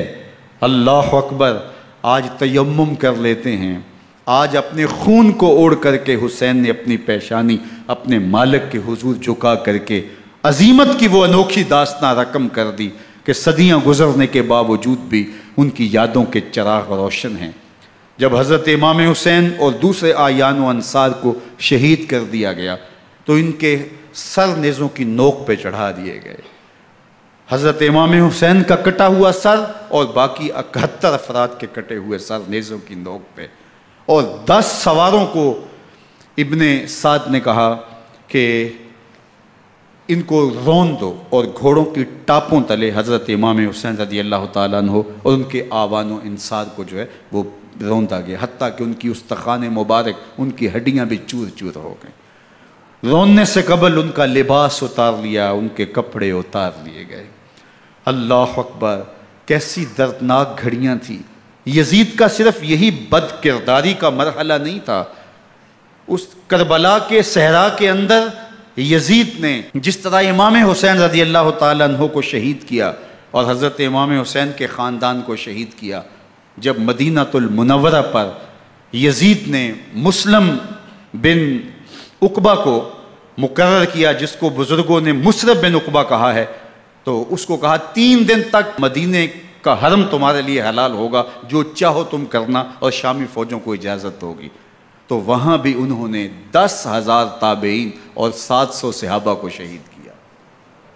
اللہ اکبر، آج تیمم کر لیتے ہیں، آج اپنے خون کو اوڑھ کر کے حسین نے اپنی پیشانی اپنے مالک کے حضور جھکا کر کے عظیمت کی وہ انوکھی داستاں رقم کر دی کہ صدیاں گزرنے کے باوجود بھی ان کی یادوں کے چراغ روشن ہیں۔ جب حضرت امام حسین اور دوسرے آیان و انصار کو شہید کر دیا گیا تو ان کے سر نیزوں کی نوک پہ چڑھا دیے گئے، حضرت امام حسین کا کٹا ہوا سر اور باقی 71 افراد کے کٹے ہوئے سر نیزوں کی نوک پہ، اور 10 سواروں کو ابن سعد نے کہا کہ ان کو رون دو، اور گھوڑوں کی ٹاپوں تلے حضرت امام حسین رضی اللہ تعالیٰ عنہ اور ان کے آوان و انصار کو جو ہے وہ روندا گیا، حتیٰ کہ ان کی استخوان مبارک، ان کی ہڈیاں بھی چور چور ہو گئیں۔ روننے سے قبل ان کا لباس اتار لیا، ان کے کپڑے اتار لیے گئے۔ اللہ اکبر، کیسی دردناک گھڑیاں تھیں۔ یزید کا صرف یہی بد کرداری کا مرحلہ نہیں تھا، اس کربلا کے صحرا کے اندر یزید نے جس طرح امام حسین رضی اللہ تعالیٰ عنہ کو شہید کیا اور حضرت امام حسین کے خاندان کو شہید کیا، جب مدینہ المنورہ پر یزید نے مسلم بن عقبہ کو مقرر کیا، جس کو بزرگوں نے مصرب بن عقبہ کہا ہے، تو اس کو کہا 3 دن تک مدینے کا حرم تمہارے لیے حلال ہوگا، جو چاہو تم کرنا، اور شامی فوجوں کو اجازت ہوگی۔ تو وہاں بھی انہوں نے 10,000 تابعین اور 700 صحابہ کو شہید کیا۔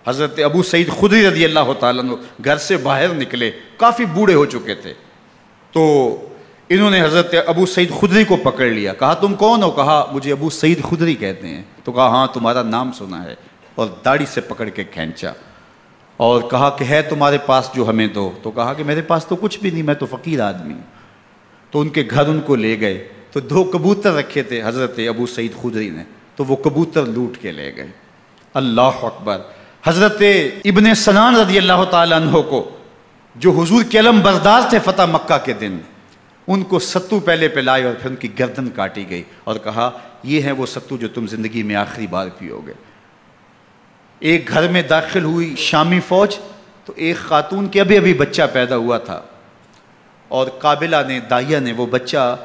حضرت ابو سعید خدری رضی اللہ تعالیٰ عنہ گھر سے باہر نکلے، کافی بوڑھے ہو چکے تھے، تو انہوں نے حضرت ابو سعید خدری کو پکڑ لیا، کہا تم کون ہو؟ کہا مجھے ابو سعید خدری کہتے ہیں۔ تو کہا ہاں تمہارا نام سنا ہے، اور داڑھی سے پکڑ کے کھینچا اور کہا کہ ہے تمہارے پاس جو ہمیں دو؟ تو کہا کہ میرے پاس تو کچھ بھی نہیں، میں تو فقیر آدمی ہوں۔ تو ان کے گھر ان کو لے گئے، تو 2 کبوتر رکھے تھے حضرت ابو سعید خدری نے، تو وہ کبوتر لوٹ کے لے گئے۔ اللہ اکبر۔ حضرت ابن سنان رضی اللہ تعالیٰ عنہ کو، جو حضور کے علم بردار تھے فتح مکہ کے دن، ان کو ستو پہلے پلائے اور پھر ان کی گردن کاٹی گئی، اور کہا یہ ہے وہ ستو جو تم زندگی میں آخری بار پیو گے۔ ایک گھر میں داخل ہوئی شامی فوج، تو ایک خاتون کے ابھی ابھی بچہ پیدا ہوا تھا، اور قابلہ نے، دائیہ نے، وہ بچہ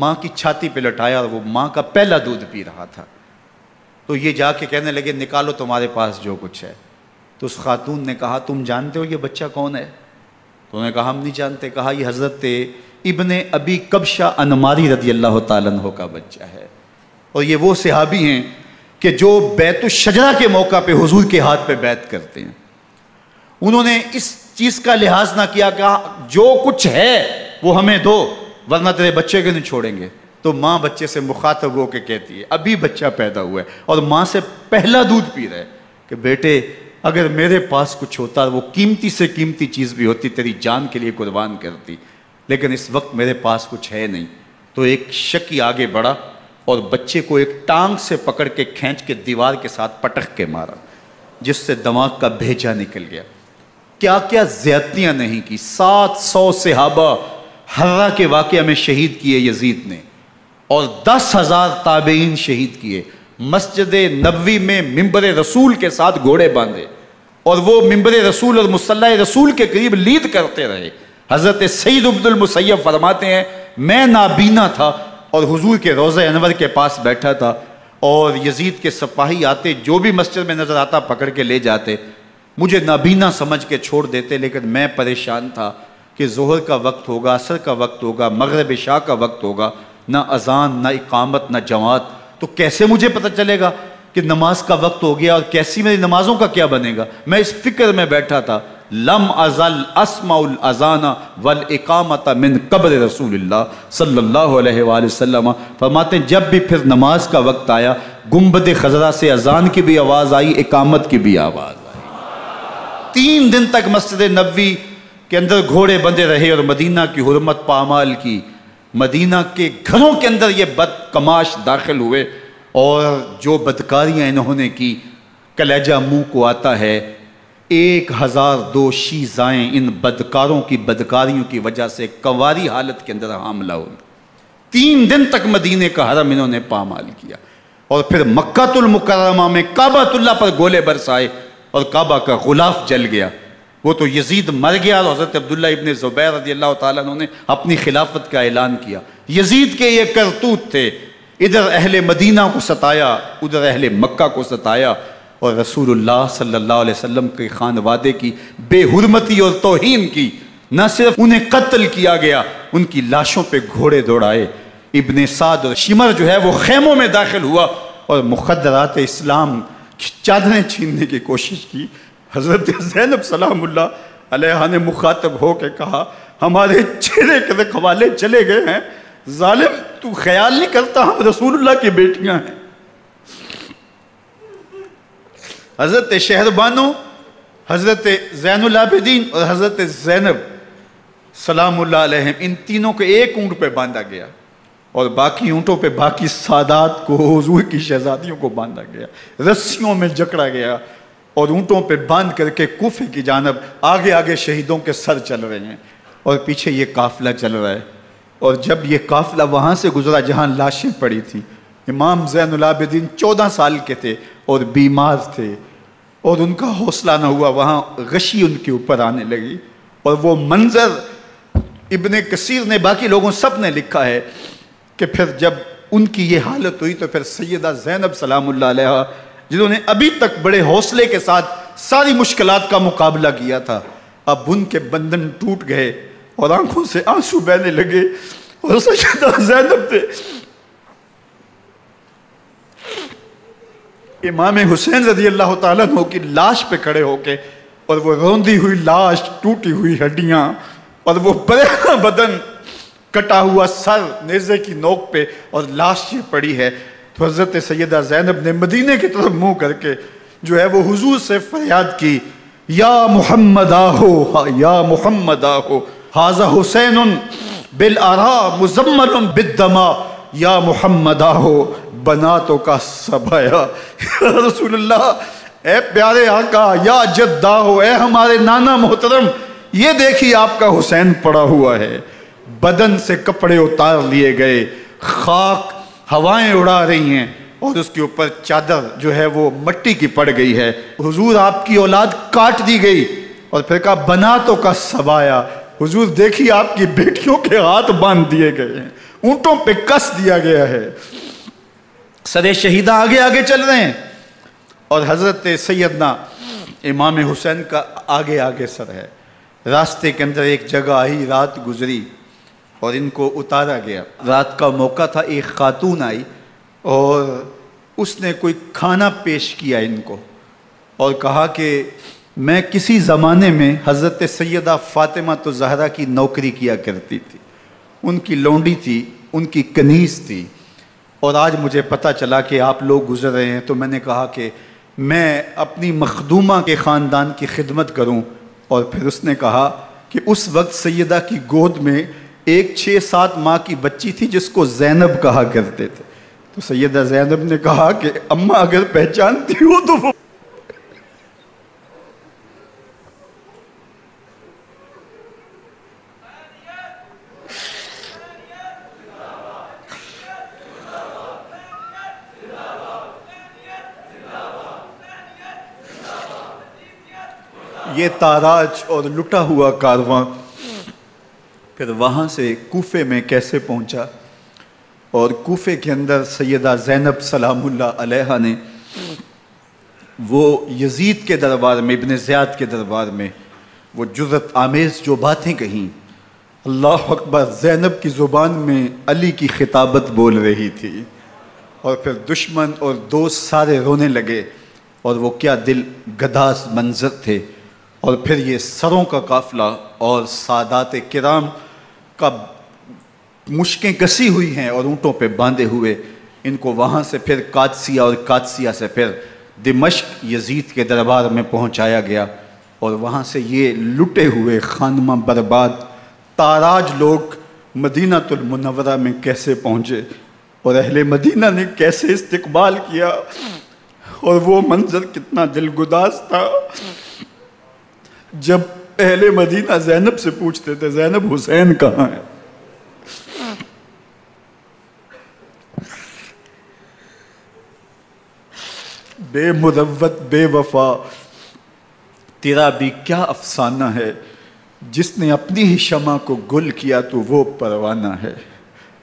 ماں کی چھاتی پہ لٹایا، اور وہ ماں کا پہلا دودھ پی رہا تھا۔ تو یہ جا کے کہنے لگے نکالو تمہارے پاس جو کچھ ہے۔ تو اس خاتون نے کہا تم جانتے ہو یہ بچہ کون ہے؟ تو انہوں نے کہا ہم نہیں جانتے۔ کہا یہ حضرت ابن ابی کبشہ انماری رضی اللہ تعالیٰ عنہ کا بچہ ہے، اور یہ وہ صحابی ہیں کہ جو بیت الشجرہ کے موقع پہ حضور کے ہاتھ پہ بیعت کرتے ہیں۔ انہوں نے اس چیز کا لحاظ نہ کیا کہ جو کچھ ہے وہ ہمیں دو، ورنہ تیرے بچے کو نہیں چھوڑیں گے۔ تو ماں بچے سے مخاطب ہو کے کہتی ہے، ابھی بچہ پیدا ہوا ہے اور ماں سے پہلا دودھ پی رہا ہے، کہ بیٹے اگر میرے پاس کچھ ہوتا، وہ قیمتی سے قیمتی چیز بھی ہوتی، تیری جان کے لیے قربان کرتی، لیکن اس وقت میرے پاس کچھ ہے نہیں۔ تو ایک شکی آگے بڑھا اور بچے کو ایک ٹانگ سے پکڑ کے کھینچ کے دیوار کے ساتھ پٹک کے مارا، جس سے دماغ کا بھیجا نکل گیا۔ کیا کیا زیادتیاں نہیں کی۔ 700 صحابہ حرہ کے واقعہ میں شہید کیے یزید نے، اور 10,000 تابعین شہید کیے۔ مسجد نبوی میں ممبر رسول کے ساتھ گھوڑے باندھے، اور وہ ممبر رسول اور مصلی رسول کے قریب لید کرتے رہے۔ حضرت سعید عبد المسیب فرماتے ہیں میں نابینا تھا اور حضور کے روضہ انور کے پاس بیٹھا تھا، اور یزید کے سپاہی آتے، جو بھی مسجد میں نظر آتا پکڑ کے لے جاتے، مجھے نابینا سمجھ کے چھوڑ دیتے، لیکن میں پریشان تھا کہ ظہر کا وقت ہوگا، عصر کا وقت ہوگا، مغرب عشاء کا وقت ہوگا، نہ اذان، نہ اقامت، نہ جماعت، تو کیسے مجھے پتہ چلے گا کہ نماز کا وقت ہو گیا، اور کیسی میری نمازوں کا کیا بنے گا؟ میں اس فکر میں بیٹھا تھا۔ لم ازل اسمع الاذان والاقامت من قبر رسول اللہ صلی اللہ علیہ وآلہ وسلم۔ فرماتے ہیں جب بھی پھر نماز کا وقت آیا، گنبد خضرا سے اذان کی بھی آواز آئی، اقامت کی بھی آواز آئی۔ 3 دن تک مسجد نبوی کے اندر گھوڑے بندے رہے، اور مدینہ کی حرمت پامال کی۔ مدینہ کے گھروں کے اندر یہ بدکماش داخل ہوئے، اور جو بدکاریاں انہوں نے کی، کلیجہ منہ کو آتا ہے۔ 1002 شیزائیں ان بدکاروں کی بدکاریوں کی وجہ سے کنواری حالت کے اندر حاملہ ہوئی۔ 3 دن تک مدینے کا حرم انہوں نے پامال کیا، اور پھر مکہ المکرمہ میں کعبۃ اللہ پر گولے برسائے، اور کعبہ کا غلاف جل گیا۔ وہ تو یزید مر گیا، اور حضرت عبداللہ ابن زبیر رضی اللہ تعالیٰ عنہ نے اپنی خلافت کا اعلان کیا۔ یزید کے یہ کرتوت تھے، ادھر اہل مدینہ کو ستایا، ادھر اہل مکہ کو ستایا، اور رسول اللہ صلی اللہ علیہ وسلم کے خانوادے کی بے حرمتی اور توہین کی۔ نہ صرف انہیں قتل کیا گیا، ان کی لاشوں پہ گھوڑے دوڑائے۔ ابن سعد اور شمر جو ہے وہ خیموں میں داخل ہوا، اور مخدرات اسلام کی چادریں چھیننے کی کوشش کی۔ حضرت زینب سلام اللہ علیہ نے مخاطب ہو کے کہا ہمارے چہرے کے رکھوالے چلے گئے ہیں، ظالم تو خیال نہیں کرتا ہم رسول اللہ کی بیٹیاں ہیں۔ حضرت شہربانو، حضرت زین العابدین اور حضرت زینب سلام اللہ علیہم، ان تینوں کو ایک اونٹ پہ باندھا گیا، اور باقی اونٹوں پہ باقی سادات کو، حضور کی شہزادیوں کو باندھا گیا، رسیوں میں جکڑا گیا، اور اونٹوں پہ باندھ کر کے کوفے کی جانب آگے آگے شہیدوں کے سر چل رہے ہیں، اور پیچھے یہ قافلہ چل رہا ہے۔ اور جب یہ قافلہ وہاں سے گزرا جہاں لاشیں پڑی تھیں، امام زین العابدین 14 سال کے تھے اور بیمار تھے، اور ان کا حوصلہ نہ ہوا، وہاں غشی ان کے اوپر آنے لگی، اور وہ منظر ابن کثیر نے، باقی لوگوں سب نے لکھا ہے کہ پھر جب ان کی یہ حالت ہوئی تو پھر سیدہ زینب سلام اللہ علیہ، جنہوں نے ابھی تک بڑے حوصلے کے ساتھ ساری مشکلات کا مقابلہ کیا تھا، اب ان کے بندن ٹوٹ گئے اور آنکھوں سے آنسو بہنے لگے، اور سیدہ زینب نے امام حسین رضی اللہ تعالیٰ عنہ کی لاش پہ کھڑے ہو کے، اور وہ روندی ہوئی لاش، ٹوٹی ہوئی ہڈیاں، اور وہ برینا بدن، کٹا ہوا سر نیزے کی نوک پہ، اور لاش یہ پڑی ہے، تو حضرت سیدہ زینب نے مدینے کی طرف منہ کر کے جو ہے وہ حضور سے فریاد کی، یا محمد آہو، یا محمد آہو، ھذا حسین بالآراء مزمل بالدماء، یا محمد آہو بناتوں کا سبایا۔ یا رسول اللہ، اے پیارے آقا، یا جد آہو، اے ہمارے نانا محترم، یہ دیکھیے آپ کا حسین پڑا ہوا ہے۔ بدن سے کپڑے اتار لیے گئے، خاک ہوائیں اڑا رہی ہیں، اور اس کے اوپر چادر جو ہے وہ مٹی کی پڑ گئی ہے۔ حضور آپ کی اولاد کاٹ دی گئی، اور پھر کہا بناتوں کا سبایا، حضور دیکھیے آپ کی بیٹیوں کے ہاتھ باندھ دیے گئے ہیں، اونٹوں پہ کس دیا گیا ہے، سر شہیدہ آگے آگے چل رہے ہیں، اور حضرت سیدنا امام حسین کا آگے آگے سر ہے۔ راستے کے اندر ایک جگہ آئی، رات گزری اور ان کو اتارا گیا۔ رات کا موقع تھا، ایک خاتون آئی اور اس نے کوئی کھانا پیش کیا ان کو، اور کہا کہ میں کسی زمانے میں حضرت سیدہ فاطمہ الزہرا کی نوکری کیا کرتی تھی، ان کی لونڈی تھی، ان کی کنیز تھی، اور آج مجھے پتہ چلا کہ آپ لوگ گزر رہے ہیں، تو میں نے کہا کہ میں اپنی مخدومہ کے خاندان کی خدمت کروں۔ اور پھر اس نے کہا کہ اس وقت سیدہ کی گود میں ایک 6-7 ماہ کی بچی تھی جس کو زینب کہا کرتے تھے، تو سیدہ زینب نے کہا کہ اماں اگر پہچانتی ہو تو وہ یہ تاراج اور لٹا ہوا کارواں پھر وہاں سے کوفے میں کیسے پہنچا، اور کوفے کے اندر سیدہ زینب سلام اللہ علیہا نے وہ یزید کے دربار میں، ابن زیاد کے دربار میں وہ جرأت آمیز جو باتیں کہیں، اللہ اکبر، زینب کی زبان میں علی کی خطابت بول رہی تھی، اور پھر دشمن اور دوست سارے رونے لگے، اور وہ کیا دل گداز منظر تھے۔ اور پھر یہ سروں کا قافلہ اور سادات کرام کا مشکیں کسی ہوئی ہیں اور اونٹوں پہ باندھے ہوئے، ان کو وہاں سے پھر قادسیہ، اور قادسیہ سے پھر دمشق یزید کے دربار میں پہنچایا گیا، اور وہاں سے یہ لٹے ہوئے خانمہ برباد تاراج لوگ مدینہ المنورہ میں کیسے پہنچے، اور اہل مدینہ نے کیسے استقبال کیا، اور وہ منظر کتنا دلگداز تھا جب اہل مدینہ زینب سے پوچھتے تھے زینب حسین کہاں ہے؟ بے مروت بے وفا تیرا بھی کیا افسانہ ہے، جس نے اپنی ہی شمع کو گل کیا تو وہ پروانہ ہے۔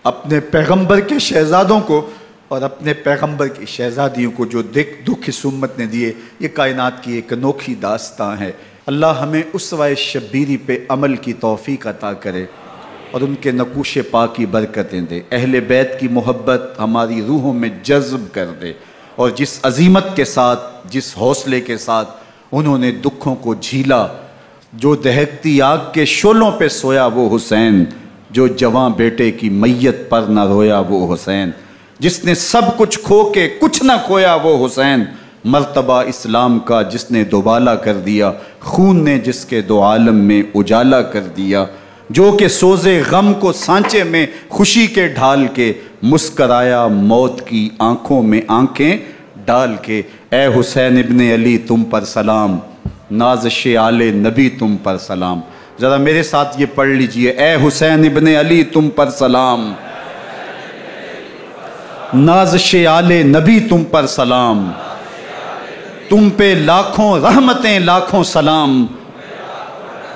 اپنے پیغمبر کے شہزادوں کو اور اپنے پیغمبر کی شہزادیوں کو جو دکھ اس امت نے دیے، یہ کائنات کی ایک انوکھی داستان ہے۔ اللہ ہمیں اسوہ شبیری پہ عمل کی توفیق عطا کرے اور ان کے نقوش پاک کی برکتیں دے، اہل بیت کی محبت ہماری روحوں میں جذب کر دے، اور جس عظیمت کے ساتھ، جس حوصلے کے ساتھ انہوں نے دکھوں کو جھیلا، جو دہکتی آگ کے شعلوں پہ سویا وہ حسین، جو جواں بیٹے کی میت پر نہ رویا وہ حسین، جس نے سب کچھ کھو کے کچھ نہ کھویا وہ حسین، مرتبہ اسلام کا جس نے دوبالا کر دیا، خون نے جس کے دو عالم میں اجالا کر دیا، جو کہ سوزے غم کو سانچے میں خوشی کے ڈھال کے مسکرایا موت کی آنکھوں میں آنکھیں ڈال کے۔ اے حسین ابن علی تم پر سلام، نازش آل نبی تم پر سلام۔ ذرا میرے ساتھ یہ پڑھ لیجئے، اے حسین ابن علی تم پر سلام، نازش آل نبی تم پر سلام، تم پہ لاکھوں رحمتیں لاکھوں سلام،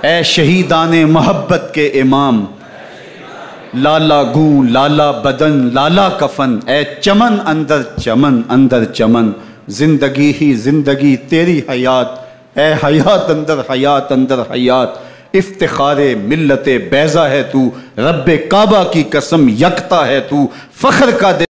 اے شہیدان محبت کے امام، لالا گوں لالا بدن لالا کفن، اے چمن اندر چمن، زندگی ہی زندگی تیری حیات اے حیات اندر حیات اندر حیات، افتخار ملت بیضا ہے تو، رب کعبہ کی قسم یکتا ہے تو، فخر کا